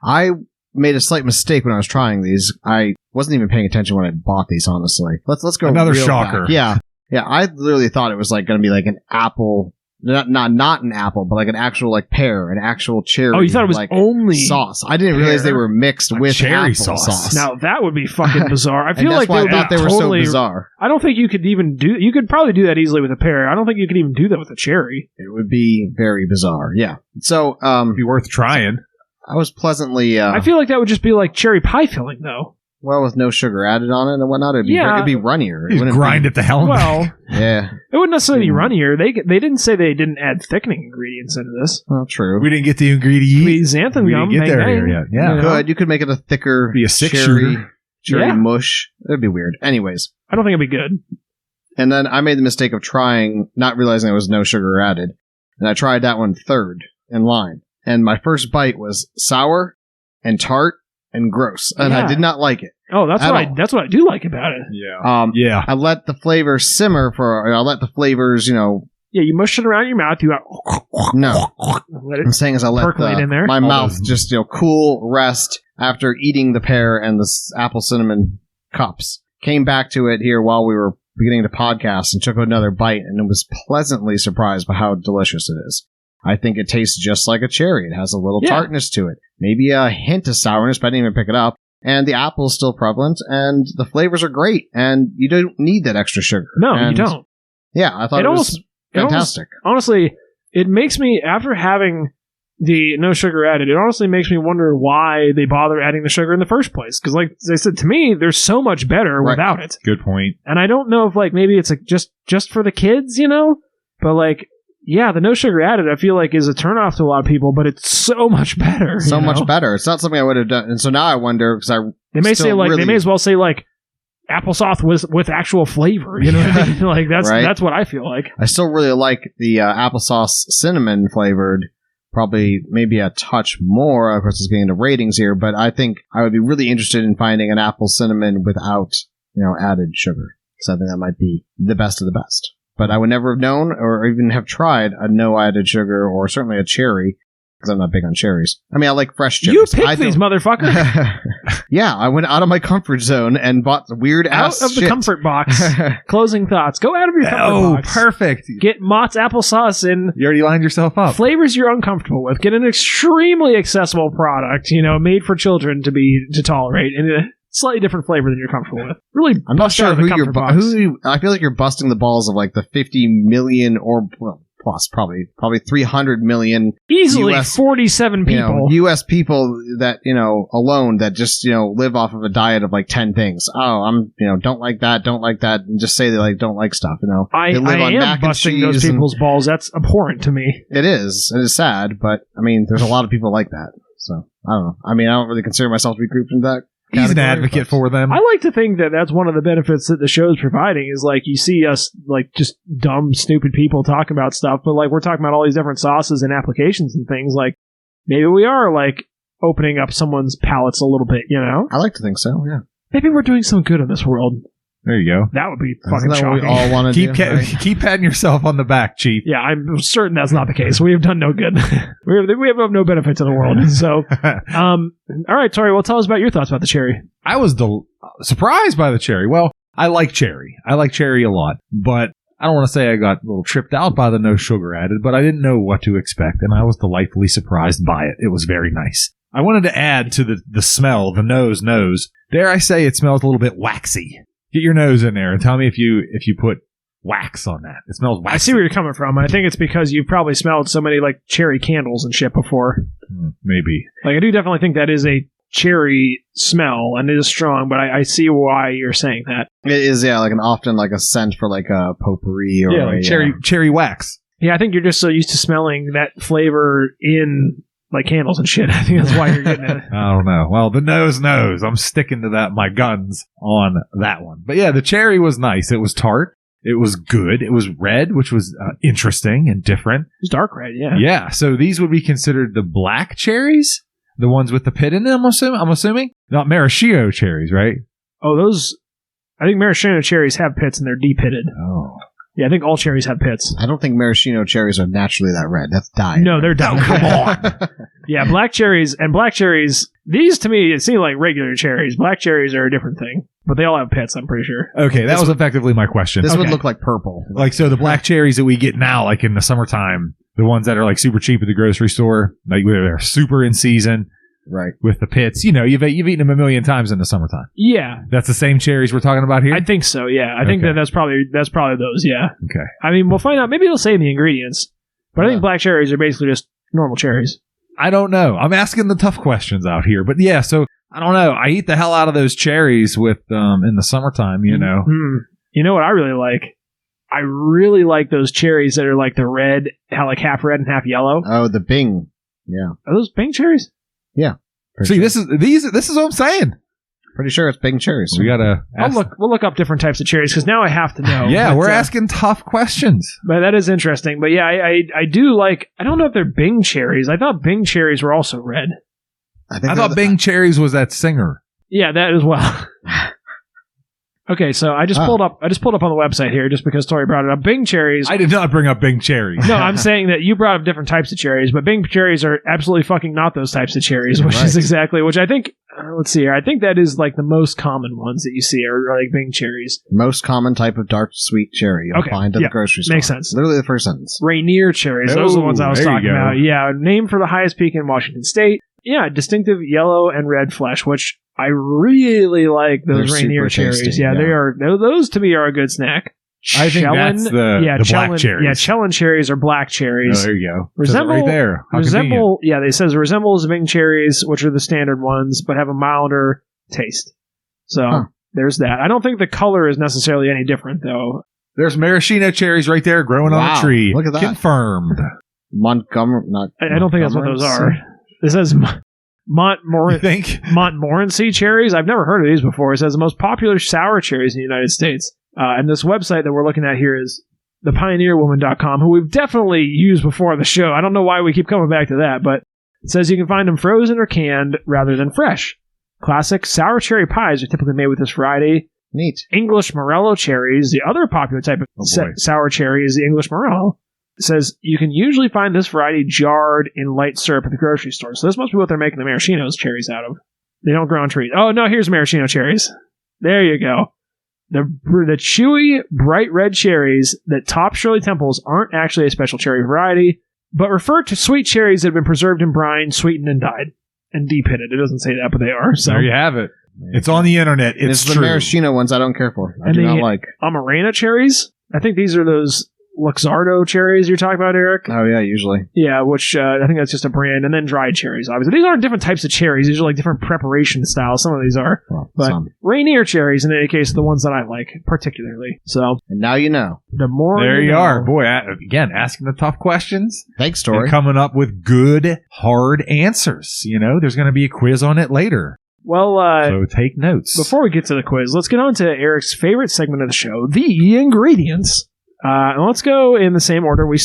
I made a slight mistake when I was trying these. I wasn't even paying attention when I bought these, honestly. Let's go Another real shocker. back. Yeah. I literally thought it was like going to be like an apple, not an apple, but like an actual like pear, an actual cherry. Oh, you thought it was like only sauce. I didn't realize they were mixed with cherry sauce. Now that would be fucking bizarre. I feel and that's like why I would thought be they were totally, so bizarre. I don't think you could even do. You could probably do that easily with a pear. I don't think you could even do that with a cherry. It would be very bizarre. Yeah. So, It'd be worth trying. I was pleasantly, I feel like that would just be like cherry pie filling, though. well, with no sugar added on it and whatnot, it'd be runnier. You just grind it the hell. Well, Yeah. it wouldn't necessarily be runnier. They didn't say they didn't add thickening ingredients into this. Well, true. We didn't get the ingredient. Xanthan We gum, didn't get there bang, yet. Yeah. you know? You could make it a thicker Be a six-shooter. cherry Yeah. mush. That'd be weird. Anyways. I don't think it'd be good. And then I made the mistake of trying, not realizing there was no sugar added. And I tried that one third in line. And my first bite was sour and tart and gross. And Yeah. I did not like it. Oh, that's At what all. that's what I do like about it. Yeah. Yeah. I let the flavors simmer I let the flavors, Yeah, you mush it around your mouth. You got no. let it I'm saying is I let percolate in there. my All mouth those- just, cool, rest after eating the pear and the apple cinnamon cups. Came back to it here while we were beginning to podcast and took another bite and was pleasantly surprised by how delicious it is. I think it tastes just like a cherry. It has a little Yeah. tartness to it. Maybe a hint of sourness, but I didn't even pick it up. And the apple is still prevalent, and the flavors are great, and you don't need that extra sugar. No, And you don't. Yeah, I thought It it almost- was it almost- fantastic. Honestly, it makes me, after having the no sugar added, it honestly makes me wonder why they bother adding the sugar in the first place. Because, like I said, to me, they're so much better Right. without it. Good point. And I don't know if, like, maybe it's just for the kids, But, like, yeah, the no sugar added, I feel like, is a turnoff to a lot of people, but it's so much better. So you know? much better. It's not something I would have done. And so now I wonder, because They may still say, like, really- they may as well say, like, applesauce with actual flavor. You know what I mean? Like, Right. that's what I feel like. I still really like the applesauce cinnamon flavored. Probably maybe a touch more. Of course, it's getting into ratings here, but I think I would be really interested in finding an apple cinnamon without, added sugar. So I think that might be the best of the best. But I would never have known or even have tried a no added sugar or certainly a cherry because I'm not big on cherries. I mean, I like fresh cherries. You picked these, motherfucker. Yeah, I went out of my comfort zone and bought weird ass Out of the shit. comfort box. Closing thoughts. Go out of your comfort Oh, box. perfect. Get Mott's applesauce in You already lined yourself up. flavors you're uncomfortable with. Get an extremely accessible product, made for children to tolerate in a slightly different flavor than you're comfortable with. Really, I'm not bust out sure of the who you're. comfort box. I feel like you're busting the balls of like the 50 million or plus, probably 300 million Easily US 47 people. U.S. people that alone that just live off of a diet of like 10 things. Oh, I'm don't like that, and just say they like don't like stuff. I They live on am mac and busting those cheese and- people's balls. That's abhorrent to me. It is sad, but I mean, there's a lot of people like that. So I don't know. I mean, I don't really consider myself to be grouped into that. He's an category, advocate but- for them. I like to think that that's one of the benefits that the show is providing is like you see us like just dumb, stupid people talking about stuff, but like we're talking about all these different sauces and applications and things. Like maybe we are like opening up someone's palates a little bit, I like to think so. Yeah. Maybe we're doing some good in this world. There you go. That would be Isn't fucking that what we shocking. all want to do? Keep keep patting yourself on the back, Chief. Yeah, I'm certain that's not the case. We have done no good. we have no benefit to the world. So, all right, Tori. Well, tell us about your thoughts about the cherry. I was surprised by the cherry. Well, I like cherry. I like cherry a lot, but I don't want to say I got a little tripped out by the no sugar added, but I didn't know what to expect, and I was delightfully surprised by it. It was very nice. I wanted to add to the smell, the nose. Dare I say it smells a little bit waxy. Get your nose in there and tell me if you put wax on that. It smells waxy. I see where you're coming from. I think it's because you've probably smelled so many like cherry candles and shit before. Maybe. Like I do definitely think that is a cherry smell and it is strong, but I see why you're saying that. It is, yeah, like often like a scent for like a potpourri or like cherry wax. Yeah, I think you're just so used to smelling that flavor in like candles and shit. I think that's why you're getting it. I don't know. Well, the nose knows. I'm sticking to that, my guns on that one. But yeah, the cherry was nice. It was tart. It was good. It was red, which was interesting and different. It's dark red, yeah. Yeah, so these would be considered the black cherries? The ones with the pit in them, I'm assuming? Not maraschino cherries, right? Oh, those... I think maraschino cherries have pits and they're de-pitted. Oh. Yeah, I think all cherries have pits. I don't think maraschino cherries are naturally that red. That's dyed. No, they're dyed. Come on. Yeah, black cherries, these to me, it seem like regular cherries. Black cherries are a different thing. But they all have pits, I'm pretty sure. Okay, that was effectively my question. This would look like purple. Like, so the black cherries that we get now, like in the summertime, the ones that are like super cheap at the grocery store, like they're super in season. Right. With the pits. You know, you've eaten them a million times in the summertime. Yeah. That's the same cherries we're talking about here? I think so, yeah. I think that's probably those, yeah. Okay. I mean, we'll find out. Maybe it'll say in the ingredients. But I think black cherries are basically just normal cherries. I don't know. I'm asking the tough questions out here. But yeah, so I don't know. I eat the hell out of those cherries with in the summertime, you know. Mm-hmm. You know what I really like? I really like those cherries that are like the red, like half red and half yellow. Oh, the Bing. Yeah. Are those Bing cherries? Yeah. See, this is what I'm saying. Pretty sure it's Bing cherries. We gotta. We'll look up different types of cherries because now I have to know. Yeah, we're asking tough questions. But that is interesting. But yeah, I do like. I don't know if they're Bing cherries. I thought Bing cherries were also red. I thought Bing cherries was that singer. Yeah, that as well. Okay, so I just pulled up on the website here just because Tori brought it up. Bing cherries. I did not bring up Bing cherries. No, I'm saying that you brought up different types of cherries, but Bing cherries are absolutely fucking not those types of cherries, which is exactly, which I think, let's see here, I think that is like the most common ones that you see are like Bing cherries. Most common type of dark sweet cherry you'll find at the grocery store. Makes sense. Literally the first sentence. Rainier cherries, those are the ones I was talking about. Yeah, named for the highest peak in Washington State. Yeah, distinctive yellow and red flesh, which I really like those Rainier cherries. Tasty, yeah, they are. Those to me are a good snack. I think that's the black cherries. Yeah, Chelon cherries are black cherries. Oh, there you go. Resemble right there. Resemble. Yeah, it says resembles Bing cherries, which are the standard ones, but have a milder taste. So there's that. I don't think the color is necessarily any different though. There's maraschino cherries right there growing on a tree. Look at that. Confirmed. Montgomery. I don't think that's what those are. It says Montmorency cherries. I've never heard of these before. It says the most popular sour cherries in the United States. And this website that we're looking at here is thepioneerwoman.com, who we've definitely used before on the show. I don't know why we keep coming back to that, but it says you can find them frozen or canned rather than fresh. Classic sour cherry pies are typically made with this variety. Neat. English Morello cherries, the other popular type of sour cherry is the English Morello. It says you can usually find this variety jarred in light syrup at the grocery store. So this must be what they're making the maraschino's cherries out of. They don't grow on trees. Oh, no, here's maraschino cherries. There you go. The chewy, bright red cherries that top Shirley Temples aren't actually a special cherry variety, but refer to sweet cherries that have been preserved in brine, sweetened, and dyed. And de-pitted. It doesn't say that, but they are. So there you have it. It's on the internet. It's the true. maraschino ones I don't care for. I do not like. Amarena cherries. I think these are those Luxardo cherries you're talking about, Eric. Oh, yeah, usually. Yeah, which I think that's just a brand. And then dried cherries, obviously. These aren't different types of cherries. These are like different preparation styles. Some of these are. Well, but Rainier cherries, in any case, are the ones that I like, particularly. So. And now you know. The more there you are. Boy, again, asking the tough questions. Thanks, Tori. And coming up with good, hard answers. You know, there's going to be a quiz on it later. Well, so take notes. Before we get to the quiz, let's get on to Eric's favorite segment of the show, the ingredients. And let's go in the same order. We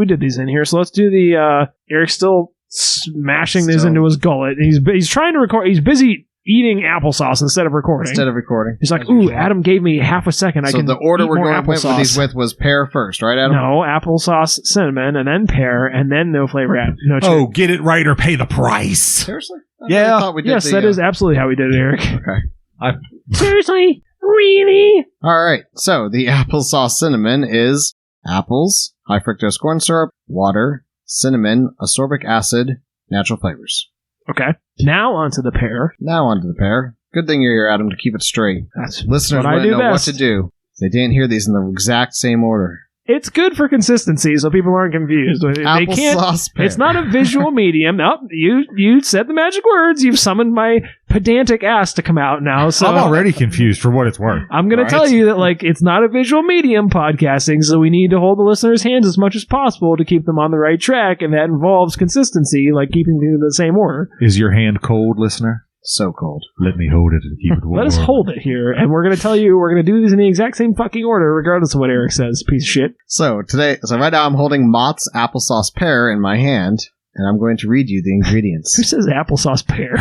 did these in here, so let's do the. Eric's still smashing these into his gullet. He's trying to record. He's busy eating applesauce instead of recording. He's like, "Ooh, Adam gave me half a second. I can." So the order eat we're more going with these was pear first, right, Adam? No, applesauce, cinnamon, and then pear, and then no flavor add. No. Oh, get it right or pay the price. Seriously? Yeah. Yes, that is absolutely how we did it, Eric. Okay. Seriously. Really? All right. So the applesauce cinnamon is apples, high fructose corn syrup, water, cinnamon, ascorbic acid, natural flavors. Okay. Now onto the pear. Now onto the pear. Good thing you're here, Adam, to keep it straight. That's Listeners what I wouldn't do know best. what to do. They didn't hear these in the exact same order. It's good for consistency, so people aren't confused. They can't. Applesauce pear. It's not a visual medium. Nope, you said the magic words. You've summoned my pedantic ass to come out now. So I'm already confused for what it's worth. I'm going to tell you that it's not a visual medium podcasting, so we need to hold the listeners' hands as much as possible to keep them on the right track, and that involves consistency, like keeping them in the same order. Is your hand cold, listener? So cold. Let me hold it and keep it warm. Let us hold it here, and we're going to tell you we're going to do these in the exact same fucking order, regardless of what Eric says. Piece of shit. So right now I'm holding Mott's Applesauce Pear in my hand, and I'm going to read you the Who ingredients. says applesauce pear?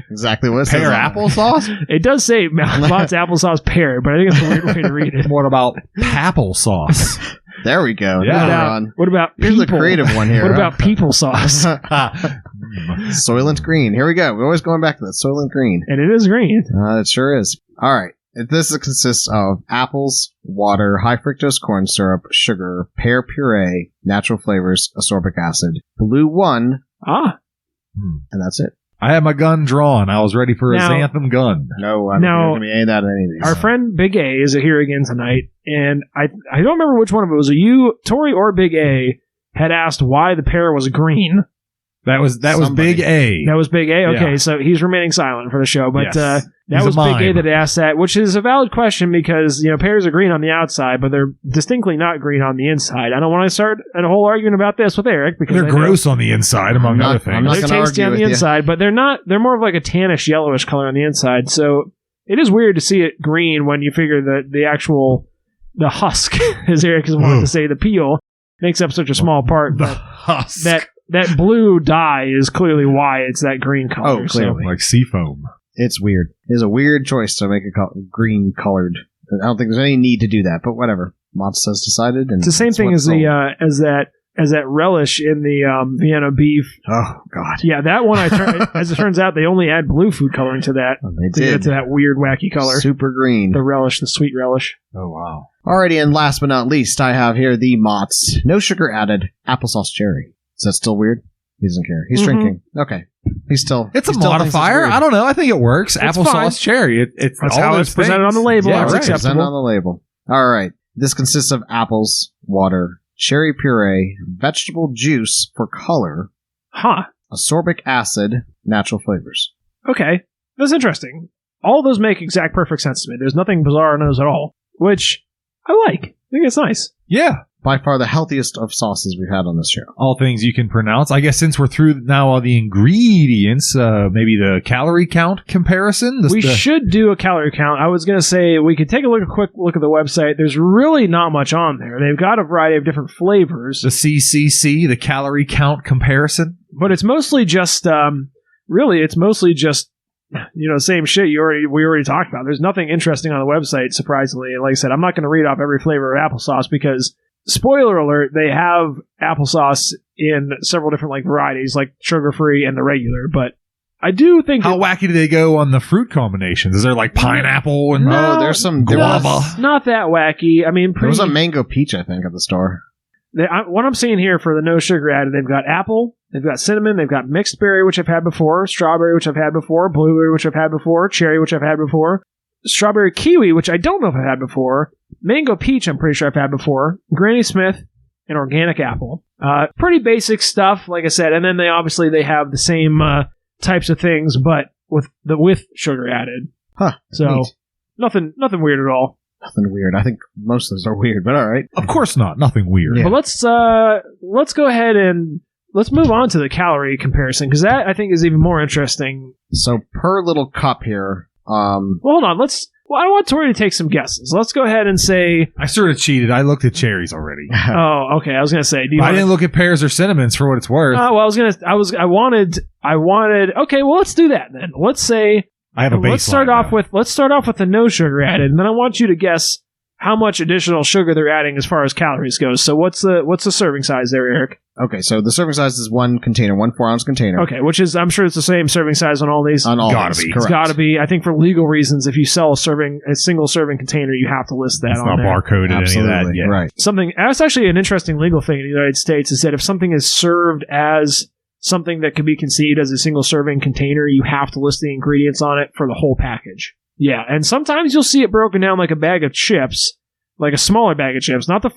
Exactly what it says. Pear on it. applesauce? It does say Mott's applesauce pear, but I think it's a weird way to read it. What about applesauce? There we go. Yeah. Now What we're about, on. what about Here's people? the creative one here. What about people sauce? Soylent Green. Here we go. We're always going back to that. Soylent Green. And it is green. It sure is. All right. This consists of apples, water, high fructose corn syrup, sugar, pear puree, natural flavors, ascorbic acid, blue 1, Ah. and that's it. I had my gun drawn. I was ready for a Now- Xanthem gun. No, I'm Now- not going to be any of that in any of these. Our friend Big A is here again tonight, and I don't remember which one of it was. You, Tori, or Big A had asked why the pear was green. That was Somebody. Big A. That was Big A. Okay, Yeah. so he's remaining silent for the show, but Yes. that He's was a Big A mime. that asked that, which is a valid question because pears are green on the outside, but they're distinctly not green on the inside. I don't want to start a whole argument about this with Eric because They're I know gross on the inside, among I'm other not- things. I'm not they're gonna tasty argue on the with you. inside, but they're not. They're more of like a tannish yellowish color on the inside. So it is weird to see it green when you figure that the husk, as Eric has wanted to say, the peel makes up such a small part. The But husk. that blue dye is clearly why it's that green color. Oh, clearly. Like seafoam. It's weird. It is a weird choice to make it green colored. I don't think there's any need to do that, but whatever. Motts has decided, and It's the same that's thing what's as sold. as that relish in the Vienna beef. Oh God! Yeah, that one. As it turns out, they only add blue food coloring to that Oh, they to get it did. to that weird, wacky color. Super green. The relish, the sweet relish. Oh, wow. Alrighty, and last but not least, I have here the Motts no sugar added applesauce cherry. Is that still weird? He doesn't care. He's Mhm. drinking. Okay. He's still. It's a he still thinks modifier. weird. I don't know. I think it works. It's Applesauce fine. cherry. It's That's all how those it's presented things. on the label. Yeah, It's right. acceptable. Present on the label. All right. This consists of apples, water, cherry puree, vegetable juice for color, Huh. ascorbic acid, natural flavors. Okay. That's interesting. All those make exact perfect sense to me. There's nothing bizarre in those at all, which I like. I think it's nice. Yeah. By far the healthiest of sauces we've had on this show. All things you can pronounce. I guess since we're through now all the ingredients, maybe the calorie count comparison. We should do a calorie count. I was going to say we could take a quick look at the website. There's really not much on there. They've got a variety of different flavors, the CCC, the calorie count comparison. but it's mostly just same shit we already talked about. There's nothing interesting on the website, surprisingly. And like I said, I'm not going to read off every flavor of applesauce because, spoiler alert, they have applesauce in several different varieties, like sugar-free and the regular. But I do think How wacky do they go on the fruit combinations? Is there pineapple and No, There guava? was, not that wacky. I mean, there was a pretty, mango peach, I think, at the store. what I'm seeing here for the no sugar added, they've got apple, they've got cinnamon, they've got mixed berry, which I've had before, strawberry, which I've had before, blueberry, which I've had before, cherry, which I've had before, strawberry kiwi, which I don't know if I've had before, mango peach, I'm pretty sure I've had before, Granny Smith, and organic apple. Pretty basic stuff, like I said, and then they have the same types of things, but with sugar added. Huh. So Neat. nothing weird at all. Nothing weird. I think most of those are weird, but all right. Of course not. Nothing weird. Yeah. But let's go ahead and let's move on to the calorie comparison because that I think is even more interesting. So per little cup here, Well, hold on. I want Tori to take some guesses. Let's go ahead and say. I sort of cheated. I looked at cherries already. Oh, okay. I was gonna say. Do you I wanna- didn't look at pears or cinnamons for what it's worth. Well, I wanted. Okay, well, let's do that then. Let's say. I have a baseline. Let's start off with the no sugar added, and then I want you to guess how much additional sugar they're adding as far as calories goes. So what's the serving size there, Eric? okay, so the serving size is one 4-ounce container. Okay, which is I'm sure it's the same serving size on all these. On all Gotta these, be. correct. It's got to be. I think for legal reasons, if you sell a single serving container, you have to list that It's on not there. barcoded Absolutely, any of that yet. right. Something that's actually an interesting legal thing in the United States is that if something is served as something that could be conceived as a single serving container, you have to list the ingredients on it for the whole package. Yeah, and sometimes you'll see it broken down like a bag of chips, like a smaller bag of chips, not the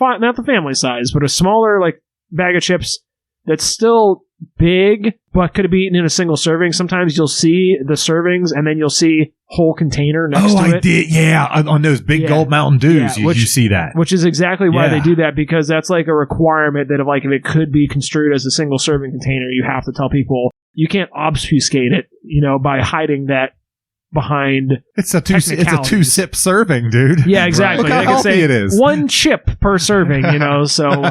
family size, but a smaller like bag of chips that's still big, but could be eaten in a single serving. Sometimes you'll see the servings, and then you'll see whole container next to it. Oh, I did, yeah. On those big Gold Mountain Dews, you see that. Which is exactly why they do that, because that's like a requirement that if it could be construed as a single serving container, you have to tell people you can't obfuscate it, by hiding that behind it's a 2-sip serving, dude. Yeah, exactly. Look how healthy it is. 1 chip per serving, so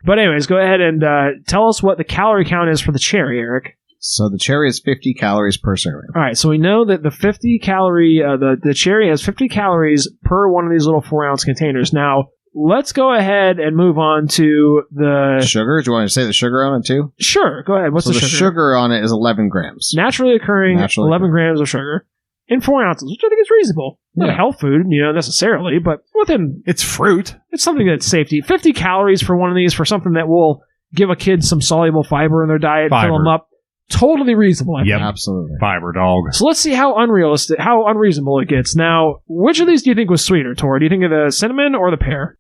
but anyways, go ahead and tell us what the calorie count is for the cherry, Eric. So the cherry is 50 calories per serving. All right, so we know that the 50 calorie the cherry has 50 calories per one of these little 4-ounce containers. Now let's go ahead and move on to the sugar. Do you want to say the sugar on it too? Sure, go ahead. What's the sugar? The sugar on it is 11 grams. Naturally occurring 11 grams of sugar. In 4 ounces, which I think is reasonable. Not a health food, necessarily, but within... It's fruit. It's something that's safety. 50 calories for one of these for something that will give a kid some soluble fiber in their diet, fill them up. Totally reasonable. Yep, absolutely. Fiber, dog. So let's see how unreasonable it gets. Now, which of these do you think was sweeter, Tor? Do you think of the cinnamon or the pear?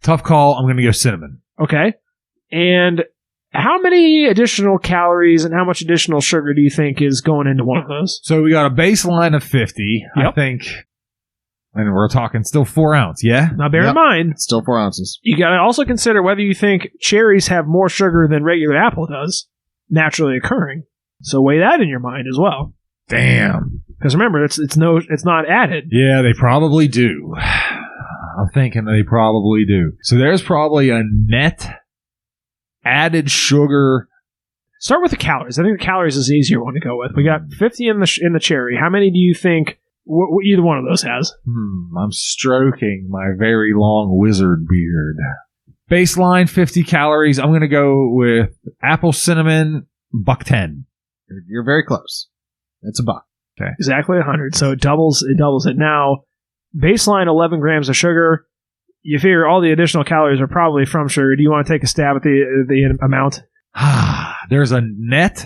Tough call. I'm going to go cinnamon. Okay. And... how many additional calories and how much additional sugar do you think is going into one of those? So we got a baseline of 50, I think, and we're talking still 4 ounce, yeah? Now bear in mind, still 4 ounces. You got to also consider whether you think cherries have more sugar than regular apple does, naturally occurring. So weigh that in your mind as well. Damn. Because remember, it's not added. Yeah, they probably do. I'm thinking they probably do. So there's probably a net added sugar. Start with the calories. I think the calories is the easier one to go with. We got 50 in the cherry. How many do you think either one of those has? I'm stroking my very long wizard beard. Baseline 50 calories. I'm going to go with apple cinnamon $1.10. You're very close. It's $1. Okay, exactly 100. So it doubles it. Now baseline 11 grams of sugar. You figure all the additional calories are probably from sugar. Do you want to take a stab at the amount? There's a net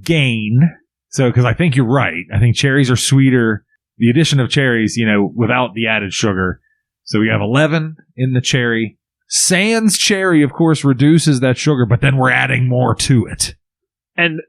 gain. So, because I think you're right. I think cherries are sweeter. The addition of cherries, without the added sugar. So we have 11 in the cherry. Sans cherry, of course, reduces that sugar, but then we're adding more to it. And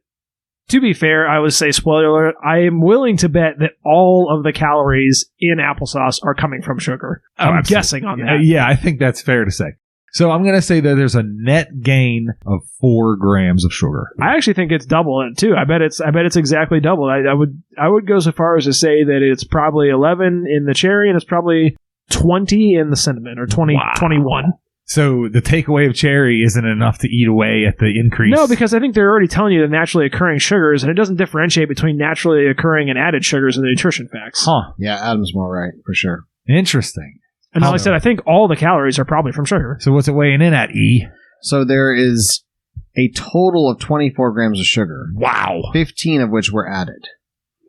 to be fair, I would say, spoiler alert, I am willing to bet that all of the calories in applesauce are coming from sugar. I'm guessing on that. Yeah, I think that's fair to say. So I'm going to say that there's a net gain of 4 grams of sugar. I actually think it's double it too. I bet it's exactly double. I would go so far as to say that it's probably 11 in the cherry and it's probably 20 in the cinnamon, or 21. So the takeaway of cherry isn't enough to eat away at the increase? No, because I think they're already telling you the naturally occurring sugars, and it doesn't differentiate between naturally occurring and added sugars in the nutrition facts. Huh. Yeah, Adam's more right, for sure. Interesting. And like I said, I think all the calories are probably from sugar. So what's it weighing in at, E? So there is a total of 24 grams of sugar. Wow. 15 of which were added.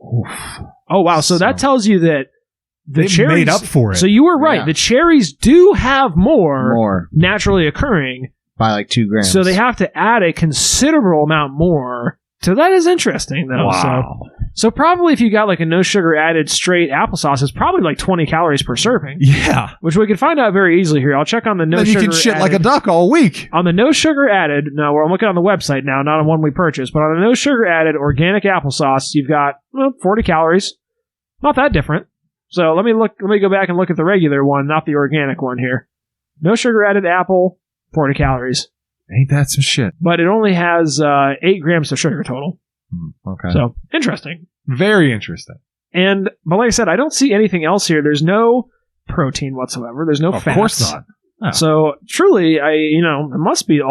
Oof. Oh, wow. So that tells you that the cherries made up for it. So you were right. Yeah. The cherries do have more naturally occurring. By like 2 grams. So they have to add a considerable amount more. So that is interesting, though. Wow. So probably if you got like a no sugar added straight applesauce, it's probably like 20 calories per serving. Yeah. Which we can find out very easily here. I'll check on the no sugar. Then you can shit like a duck all week. On the no sugar added, no, I'm looking on the website now, not on one we purchased, but on the no sugar added organic applesauce, you've got 40 calories. Not that different. So let me go back and look at the regular one, not the organic one here. No sugar added apple, 40 calories. Ain't that some shit? But it only has 8 grams of sugar total. Okay. So, interesting. Very interesting. But like I said, I don't see anything else here. There's no protein whatsoever. There's no fats. Of course not. Oh. So, truly, it must be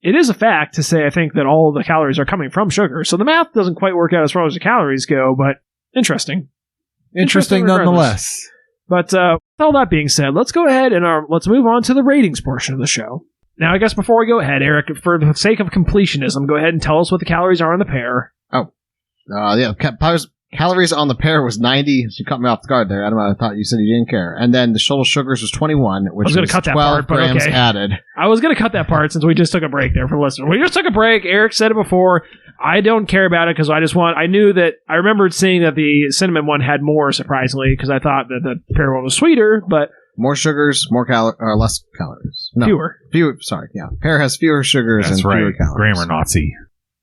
it is a fact to say, I think, that all the calories are coming from sugar. So the math doesn't quite work out as far as the calories go, but interesting. Interesting nonetheless. But with all that being said, let's go ahead and let's move on to the ratings portion of the show. Now, I guess before we go ahead, Eric, for the sake of completionism, go ahead and tell us what the calories are in the pear. Calories on the pear was 90. So you cut me off the guard there, Adam. I thought you said you didn't care. And then the total sugars was 21, which was 12 grams added. I was going to cut that part since we just took a break there for listeners. We just took a break. Eric said it before. I don't care about it because I knew that I remembered seeing that the cinnamon one had more, surprisingly, because I thought that the pear one was sweeter, but More sugars, or less calories. No, fewer. Sorry, yeah. Pear has fewer sugars That's and right. fewer calories. Grammar Nazi.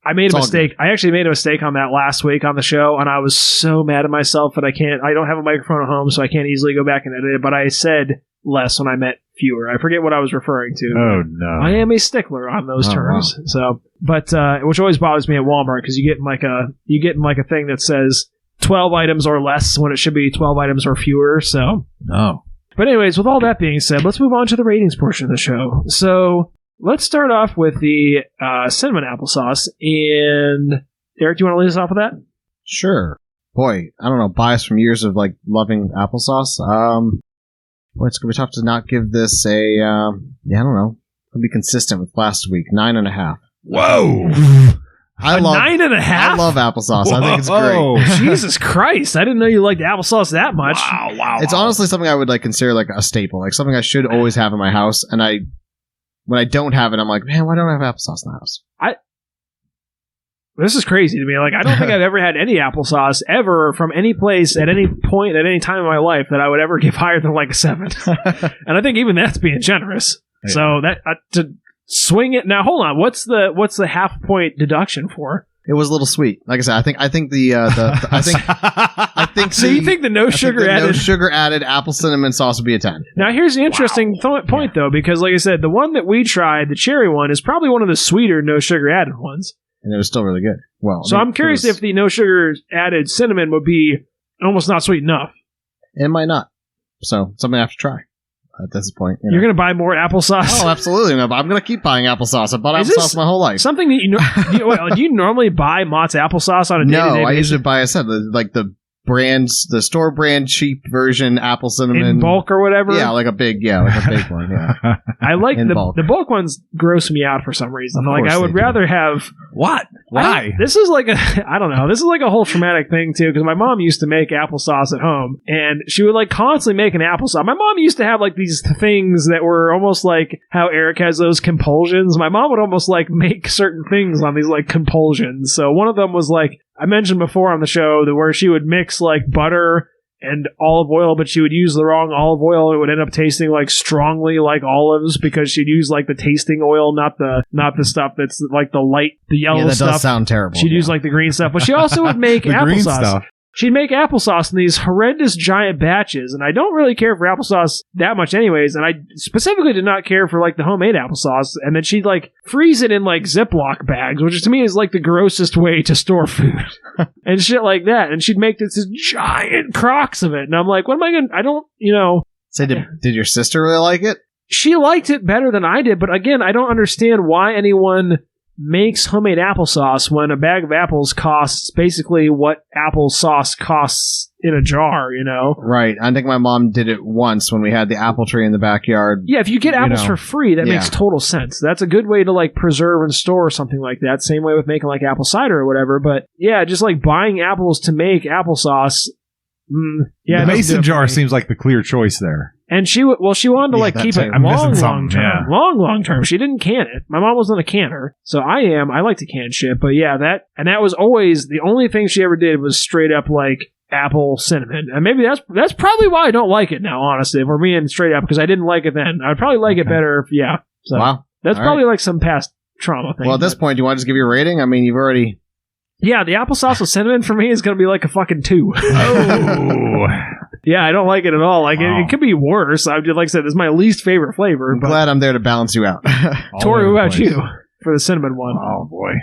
I made It's a all mistake. I actually made a mistake on that last week on the show, and I was so mad at myself that I don't have a microphone at home, so I can't easily go back and edit it, but I said less when I meant fewer. I forget what I was referring to. Oh, no. I am a stickler on those terms. Wow. So, but which always bothers me at Walmart because you get in like a thing that says 12 items or less when it should be 12 items or fewer. So, No. but anyways, with all that being said, let's move on to the ratings portion of the show. So, let's start off with the cinnamon applesauce. And Derek, do you want to lead us off with that? Sure. Boy, I don't know, bias from years of like loving applesauce. It's gonna be tough to not give this a I don't know. I'll be consistent with last week. 9.5. Whoa. I love 9.5. I love applesauce. I think it's great. Jesus Christ! I didn't know you liked applesauce that much. Wow. It's honestly something I would like consider like a staple, like something I should always have in my house. And when I don't have it, I'm like, man, why don't I have applesauce in the house? This is crazy to me. Like, I don't think I've ever had any applesauce ever from any place at any point at any time in my life that I would ever give higher than like a 7. And I think even that's being generous. Yeah. So that to swing it now. Hold on. What's the half point deduction for? It was a little sweet. Like I said, I think I think So you think the no sugar added? no sugar added apple cinnamon sauce would be a 10. Now here's the interesting point though, because like I said, the one that we tried, the cherry one, is probably one of the sweeter no sugar added ones. And it was still really good. Well, So I'm curious if the no sugar added cinnamon would be almost not sweet enough. it might not. So something I have to try at this point. You're going to buy more applesauce? Oh, absolutely. No, but I'm going to keep buying applesauce. I bought Is applesauce this my whole life. Something that do you normally buy Mott's applesauce on a day-to-day No, I basis? usually buy, I said, the store brand cheap version apple cinnamon. In bulk or whatever? Yeah, like a big one. Yeah. I like in the bulk. bulk ones gross me out for some reason. Of Like course I would they do. rather have What? Why? this is like I don't know. This is like a whole traumatic thing too because my mom used to make applesauce at home and she would like constantly make an applesauce. My mom used to have like these things that were almost like how Eric has those compulsions. My mom would almost like make certain things on these like compulsions. So one of them was like I mentioned before on the show that where she would mix like butter and olive oil, but she would use the wrong olive oil. It would end up tasting like strongly like olives because she'd use like the tasting oil, not the stuff that's like the yellow Yeah, that stuff. does sound terrible. She'd use like the green stuff, but she also would make The green applesauce. stuff. She'd make applesauce in these horrendous giant batches, and I don't really care for applesauce that much anyways, and I specifically did not care for like the homemade applesauce, and then she'd like freeze it in like Ziploc bags, which to me is like the grossest way to store food. And shit like that, and she'd make this giant crocks of it, and I'm like, what am I gonna, I don't, So did your sister really like it? she liked it better than I did, but again, I don't understand why anyone makes homemade applesauce when a bag of apples costs basically what applesauce costs in a jar, Right. I think my mom did it once when we had the apple tree in the backyard. Yeah, if you get apples for free, that Yeah. makes total sense. That's a good way to like preserve and store something like that. Same way with making like apple cider or whatever. But yeah, just like buying apples to make applesauce. Yeah, The it doesn't do mason it for jar me. seems like the clear choice there. And she wanted to Yeah, like that keep too. it I'm missing long something, term. yeah. Long term. She didn't can it. My mom wasn't a canner, so I like to can shit. But yeah, that was always the only thing she ever did was straight up like apple cinnamon. And maybe that's probably why I don't like it now. Honestly, if we're being straight up, because I didn't like it then. I'd probably like it better. If, So Wow. that's All probably like some past trauma thing. Well, at this but- point, do you want to just give your rating? I mean, you've already... yeah, the applesauce with cinnamon for me is going to be like a fucking 2. Oh. Yeah, I don't like it at all. Like Wow. it could be worse. Like I said, it's my least favorite flavor. I'm But glad I'm there to balance you out. All Tori, over what the about place. you for the cinnamon one? Oh, boy.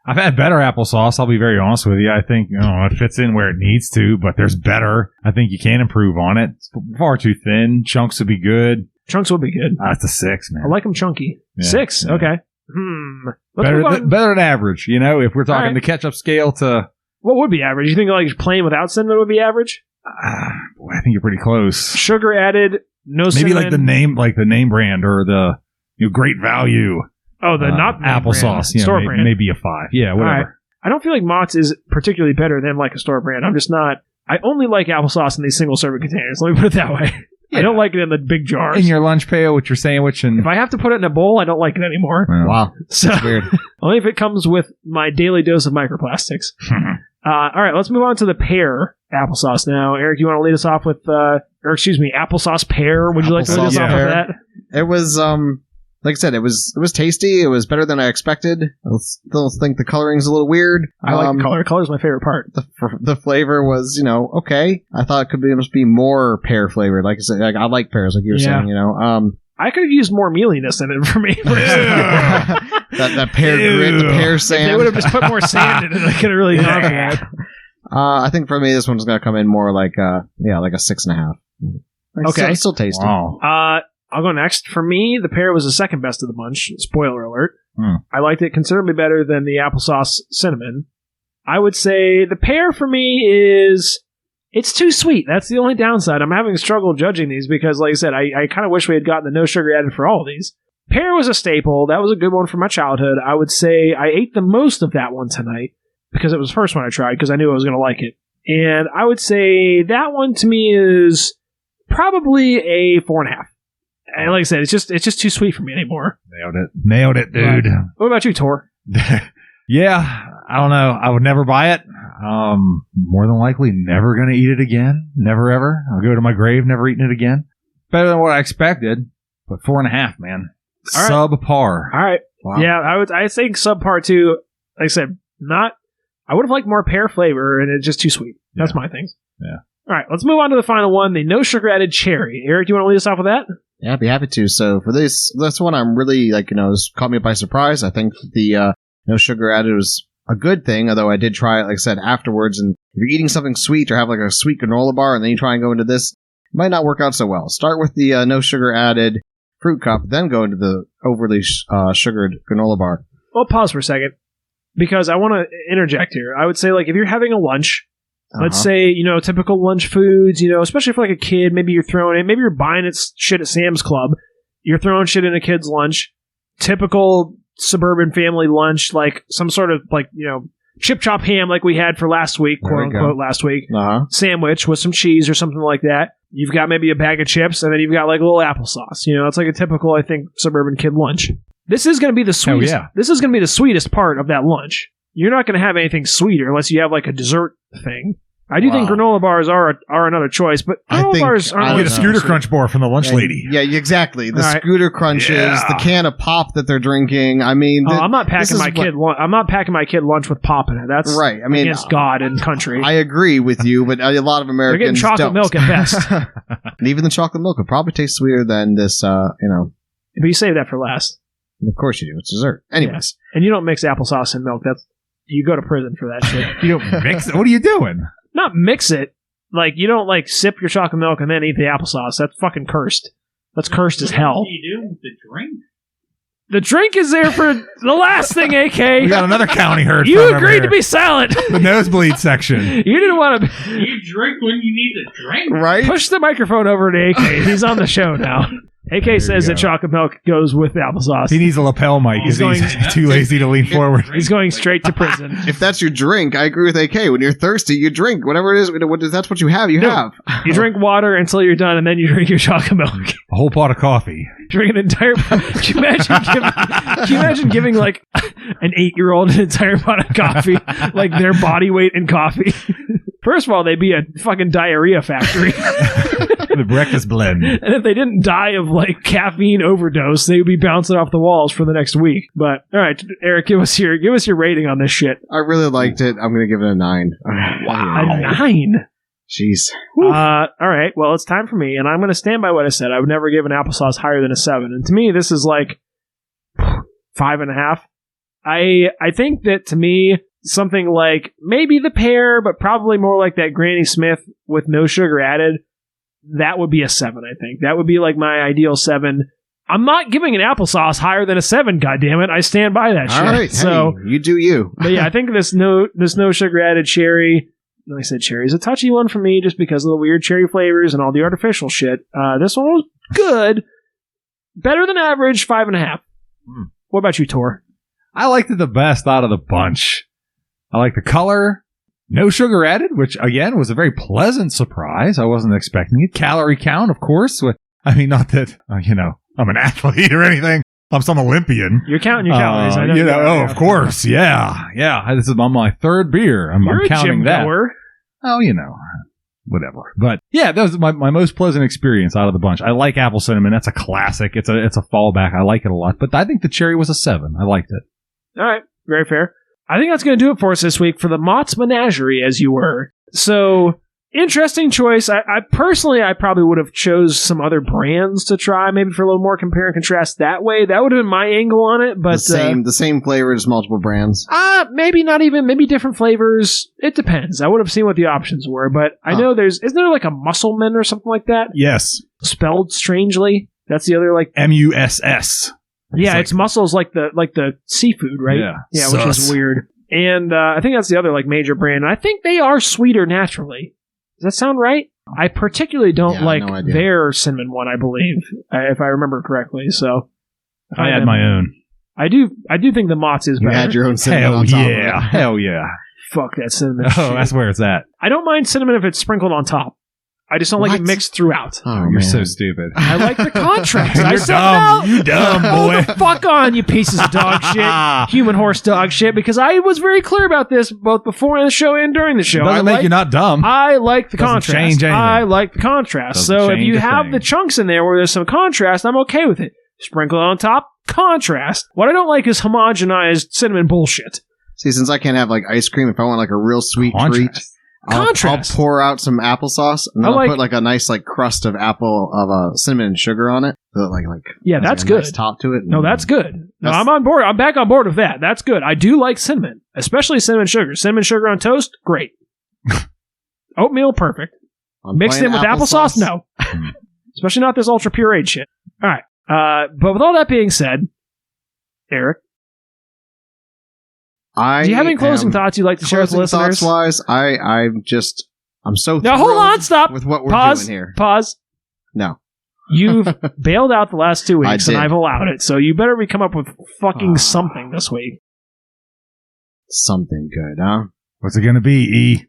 I've had better applesauce, I'll be very honest with you. I think it fits in where it needs to, but there's better. I think you can improve on it. It's far too thin. Chunks would be good. Chunks would be good. That's a 6, man. I like them chunky. Yeah, 6. yeah. Okay. Let's move on. Better than average, if we're talking All right. the ketchup scale to... What would be average? You think like plain without cinnamon would be average? boy, I think you're pretty close. Sugar added, no Maybe cinnamon. like the name brand or the great value. Oh, the not name applesauce. brand, store brand. Maybe a 5. Yeah, whatever. All right. I don't feel like Mott's is particularly better than like a store brand. I'm just not. I only like applesauce in these single serving containers. Let me put it that way. I don't like it in the big jars. In your lunch pail with your sandwich. And If I have to put it in a bowl, I don't like it anymore. Wow. So That's weird. only if it comes with my daily dose of microplastics. All right, let's move on to the pear applesauce now. Eric, you want to lead us off with, applesauce pear? Would you like to lead us Applesauce off pear. with that? It was, like I said, it was tasty. It was better than I expected. I still think the coloring's a little weird. I like the color. Color's my favorite part. The flavor was, okay. I thought it could must be more pear flavored. Like I said, I like pears, like you were saying, I could have used more mealiness in it for me. that pear grit, the pear sand. They would have just put more sand in it. I could have really gone for that. I think for me, this one's going to come in more like a 6.5. Okay. Still tasty. wow. I'll go next. For me, the pear was the second best of the bunch. Spoiler alert. I liked it considerably better than the applesauce cinnamon. I would say the pear for me it's too sweet. That's the only downside. I'm having struggle judging these because, like I said, I kind of wish we had gotten the no sugar added for all of these. Pear was a staple. That was a good one from my childhood. I would say I ate the most of that one tonight because it was the first one I tried because I knew I was going to like it. And I would say that one to me is probably a 4.5. And like I said, it's just too sweet for me anymore. Nailed it, dude. What about you, Tor? Yeah, I don't know. I would never buy it. More than likely, never going to eat it again. Never, ever. I'll go to my grave, never eating it again. Better than what I expected, but 4.5, man. All right. Subpar. All right. Wow. Yeah, I think subpar too. Like I said, I would have liked more pear flavor, and it's just too sweet. That's my thing. Yeah. All right, let's move on to the final one, the no sugar added cherry. Eric, do you want to lead us off with that? Yeah, I'd be happy to. So for this one, I'm really it's caught me by surprise. I think the no sugar added was a good thing, although I did try it, like I said, afterwards. And if you're eating something sweet or have like a sweet granola bar and then you try and go into this, it might not work out so well. Start with the no sugar added fruit cup, then go into the overly sugared granola bar. Well, pause for a second because I want to interject here. I would say, like, if you're having a lunch, let's say, typical lunch foods, especially for like a kid, maybe you're throwing it, maybe you're buying it shit at Sam's Club, you're throwing shit in a kid's lunch, typical suburban family lunch, like some sort of like, chip chop ham like we had for last week, quote unquote last week, sandwich with some cheese or something like that. You've got maybe a bag of chips and then you've got like a little applesauce. It's like a typical, I think, suburban kid lunch. This is going to be the sweetest. yeah. This is going to be the sweetest part of that lunch. You're not going to have anything sweeter unless you have like a dessert thing. I do think granola bars are another choice, but granola bars aren't. You get a Scooter Crunch bar from the lunch lady. Yeah, exactly. The All right. Scooter Crunches, the can of pop that they're drinking. I mean, I'm not packing my kid. I'm not packing my kid lunch with pop in it. That's right. I mean, against God and country. I agree with you, but a lot of They're getting Americans chocolate don't. milk at best. And even the chocolate milk would probably taste sweeter than this. But you save that for last. Of course you do. It's dessert. Anyways, And you don't mix applesauce and milk. You go to prison for that shit. You don't mix it. What are you doing? Not mix it. Like, you don't, like, sip your chocolate milk and then eat the applesauce. That's fucking cursed. That's cursed as hell. What do you do with the drink? The drink is there for the last thing, AK. We got another county herd. You from over agreed here. to be silent. The nosebleed section. You didn't want to You drink when you need to drink. right? push the microphone over to AK. He's on the show now. AK says that chocolate milk goes with applesauce. He needs a lapel mic because he's too lazy to lean forward. He's going straight to prison. If that's your drink, I agree with AK. When you're thirsty, you drink. Whatever it is, that's what you have. You have. You drink water until you're done, and then you drink your chocolate milk. A whole pot of coffee. Drink an entire. Can you imagine giving like an 8-year-old an entire pot of coffee, like their body weight in coffee? First of all, they'd be a fucking diarrhea factory. The breakfast blend. And if they didn't die of like caffeine overdose, they would be bouncing off the walls for the next week. But all right, Eric, give us your rating on this shit. I really liked it. I'm going to give it a 9. A 9. Jeez. All right, well, it's time for me, and I'm going to stand by what I said. I would never give an applesauce higher than a 7. And to me, this is like 5.5. I think that to me, something like maybe the pear, but probably more like that Granny Smith with no sugar added, that would be a 7, I think. That would be like my ideal 7. I'm not giving an applesauce higher than a 7, goddammit. I stand by that shit. All right. So, hey, you do you. but yeah, I think this no sugar added cherry, like I said, cherry is a touchy one for me just because of the weird cherry flavors and all the artificial shit. This one was good. Better than average, 5.5. What about you, Tor? I liked it the best out of the bunch. I like the color. No sugar added, which again was a very pleasant surprise. I wasn't expecting it. Calorie count, of course. Not that, I'm an athlete or anything. I'm some Olympian. You're counting your calories. I know. Of course. Yeah. This is on my third beer. I'm You're counting a gym that. goer. Oh, whatever. But yeah, that was my most pleasant experience out of the bunch. I like apple cinnamon. That's a classic. It's a fallback. I like it a lot. But I think the cherry was a 7. I liked it. All right. Very fair. I think that's going to do it for us this week for the Mott's Menagerie, as you were. So, interesting choice. I personally probably would have chose some other brands to try, maybe for a little more compare and contrast that way. That would have been my angle on it. But the same flavors, multiple brands. Maybe not even. Maybe different flavors. It depends. I would have seen what the options were. But I know isn't there like a Musselman or something like that? Yes. Spelled strangely. That's the other like MUSS. Yeah, it's mussels like the seafood, right? Yeah, which is weird. And I think that's the other like major brand. And I think they are sweeter naturally. Does that sound right? I particularly don't like their cinnamon one, I believe, if I remember correctly. So I had my own. I do think the Mott's is better. You had your own cinnamon on top of it. Hell yeah. Fuck that cinnamon. Oh, that's where it's at. I don't mind cinnamon if it's sprinkled on top. I just don't like it mixed throughout. Oh, you're so stupid. I like the contrast. You're dumb. You dumb boy. The fuck on, you pieces of dog shit. Human horse dog shit. Because I was very clear about this both before the show and during the show. Doesn't make you not dumb. I like the contrast. Change anything. I like the contrast. So if you have the chunks in there where there's some contrast, I'm okay with it. Sprinkle it on top, contrast. What I don't like is homogenized cinnamon bullshit. See, since I can't have like ice cream, if I want like a real sweet treat, I'll pour out some applesauce and then I'll put like a nice like crust of cinnamon and sugar on it. So that's good. Nice top to it. No, that's good. No, I'm on board. I'm back on board with that. That's good. I do like cinnamon, especially cinnamon sugar. Cinnamon sugar on toast, great. Oatmeal, perfect. Mixed in with applesauce, no. Especially not this ultra pureed shit. All right. But with all that being said, Eric, do you have any closing thoughts you'd like to share with the listeners? Thoughts-wise, I'm so now hold on, stop with what we're doing here. Pause. No, you've bailed out the last 2 weeks, and I've allowed it. So you better come up with fucking something this week. Something good, huh? What's it gonna be? E?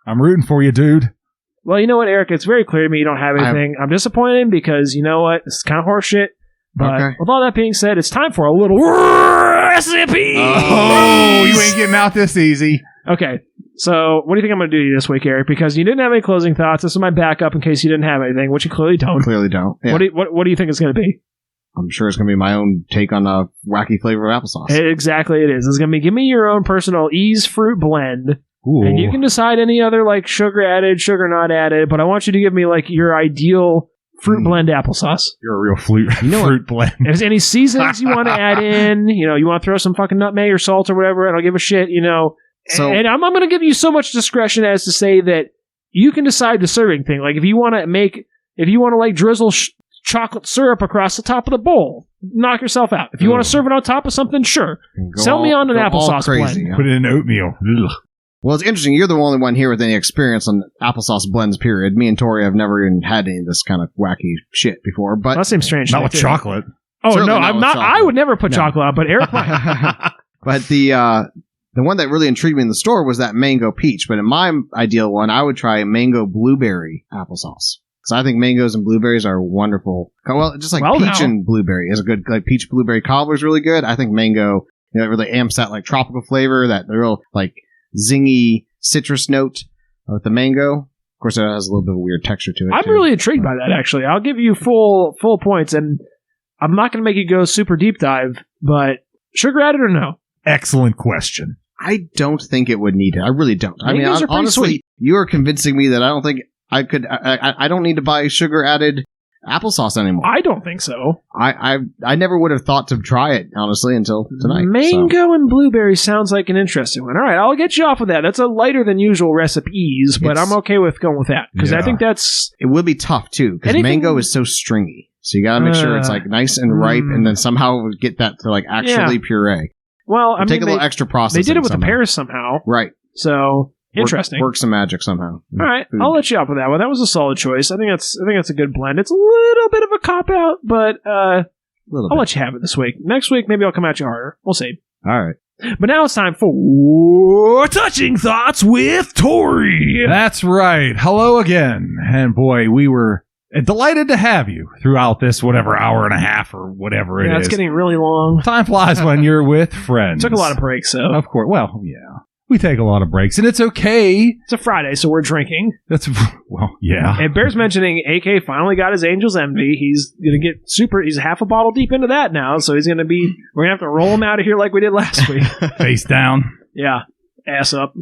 I'm rooting for you, dude. Well, you know what, Eric? It's very clear to me you don't have anything. I'm disappointed because you know what? It's kind of horse shit. But with all that being said, it's time for a little recipe. Oh, you ain't getting out this easy. Okay, so what do you think I'm going to do to you this week, Eric? Because you didn't have any closing thoughts. This is my backup in case you didn't have anything, which you clearly don't. Clearly don't. Yeah. What do you think it's going to be? I'm sure it's going to be my own take on a wacky flavor of applesauce. Exactly, it is. It's going to be give me your own personal Ease fruit blend. Ooh. And you can decide any other like sugar added, sugar not added, but I want you to give me like your ideal fruit blend applesauce. You're a real fruit blend. If there's any seasonings you want to add in, you want to throw some fucking nutmeg or salt or whatever, I don't give a shit, So, and I'm going to give you so much discretion as to say that you can decide the serving thing. Like if you want to like drizzle chocolate syrup across the top of the bowl, knock yourself out. If you want to serve it on top of something, sure. Sell me on an applesauce blend. Put it in oatmeal. Ugh. Well, it's interesting. You're the only one here with any experience on applesauce blends, period. Me and Tori have never even had any of this kind of wacky shit before. But that seems strange. Not with chocolate. Oh, no, I'm not. I would never put chocolate on, but Eric might. But the one that really intrigued me in the store was that mango peach. But in my ideal one, I would try mango blueberry applesauce. Because I think mangoes and blueberries are wonderful. Well, just like peach and blueberry is a good, like peach blueberry cobbler is really good. I think mango, it really amps that like tropical flavor, that real like zingy citrus note with the mango. Of course, it has a little bit of a weird texture to it. I'm really intrigued by that, actually. I'll give you full points, and I'm not going to make you go super deep dive, but sugar added or no? Excellent question. I don't think it would need it. I really don't. Mangoes are honestly, sweet. You are convincing me that I don't think I could. I don't need to buy sugar added applesauce anymore. I don't think so. I never would have thought to try it, honestly, until tonight. Mango and blueberry sounds like an interesting one. All right, I'll get you off of that. That's a lighter than usual recipes, but I'm okay with going with that because I think that's... It will be tough, too, because mango is so stringy. So you got to make sure it's like nice and ripe and then somehow get that to like actually puree. Well, take a little extra process. They did it with the pears somehow. Right. So... Interesting. Work some magic somehow. All right, I'll let you off with that one. That was a solid choice. I think that's a good blend. It's a little bit of a cop out, but I'll let you have it this week. Next week, maybe I'll come at you harder. We'll see. All right. But now it's time for Touching Thoughts with Tori. That's right. Hello again. And boy, we were delighted to have you throughout this whatever hour and a half or whatever it is. Yeah, it's getting really long. Time flies when you're with friends. Took a lot of breaks, so. Of course. Well, yeah. We take a lot of breaks, and it's okay. It's a Friday, so we're drinking. That's, well, yeah. And Bear's mentioning AK finally got his Angel's Envy. He's going to get he's half a bottle deep into that now, so we're going to have to roll him out of here like we did last week. Face down. Yeah. Ass up.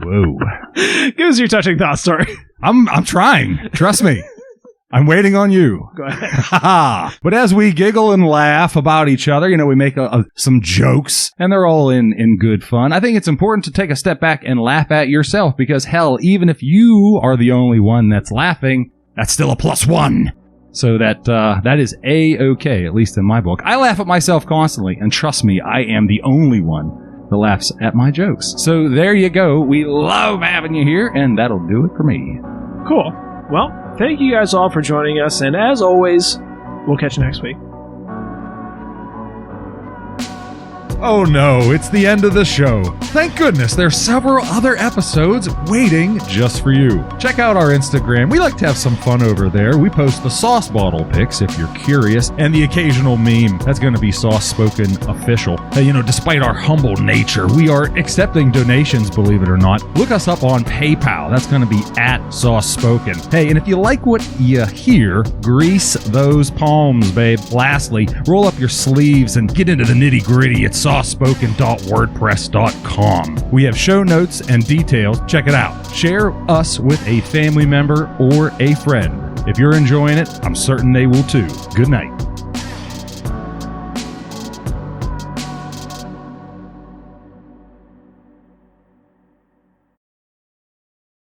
Whoa. Give us your touching thoughts, Tori. I'm trying. Trust me. I'm waiting on you. Go ahead. But as we giggle and laugh about each other, we make some jokes, and they're all in good fun. I think it's important to take a step back and laugh at yourself, because hell, even if you are the only one that's laughing, that's still a +1. So that is A-okay, at least in my book. I laugh at myself constantly, and trust me, I am the only one that laughs at my jokes. So there you go. We love having you here, and that'll do it for me. Cool. Well, thank you guys all for joining us, and as always, we'll catch you next week. Oh no, it's the end of the show. Thank goodness there's several other episodes waiting just for you. Check out our Instagram. We like to have some fun over there. We post the sauce bottle pics if you're curious, and the occasional meme. That's going to be Sauce Spoken official. Despite our humble nature, we are accepting donations, believe it or not. Look us up on PayPal. That's going to be @SauceSpoken. Hey, and if you like what you hear, grease those palms, babe. Lastly, roll up your sleeves and get into the nitty-gritty. It's saucespoken.wordpress.com. We have show notes and details. Check it out. Share us with a family member or a friend. If you're enjoying it, I'm certain they will too. Good night.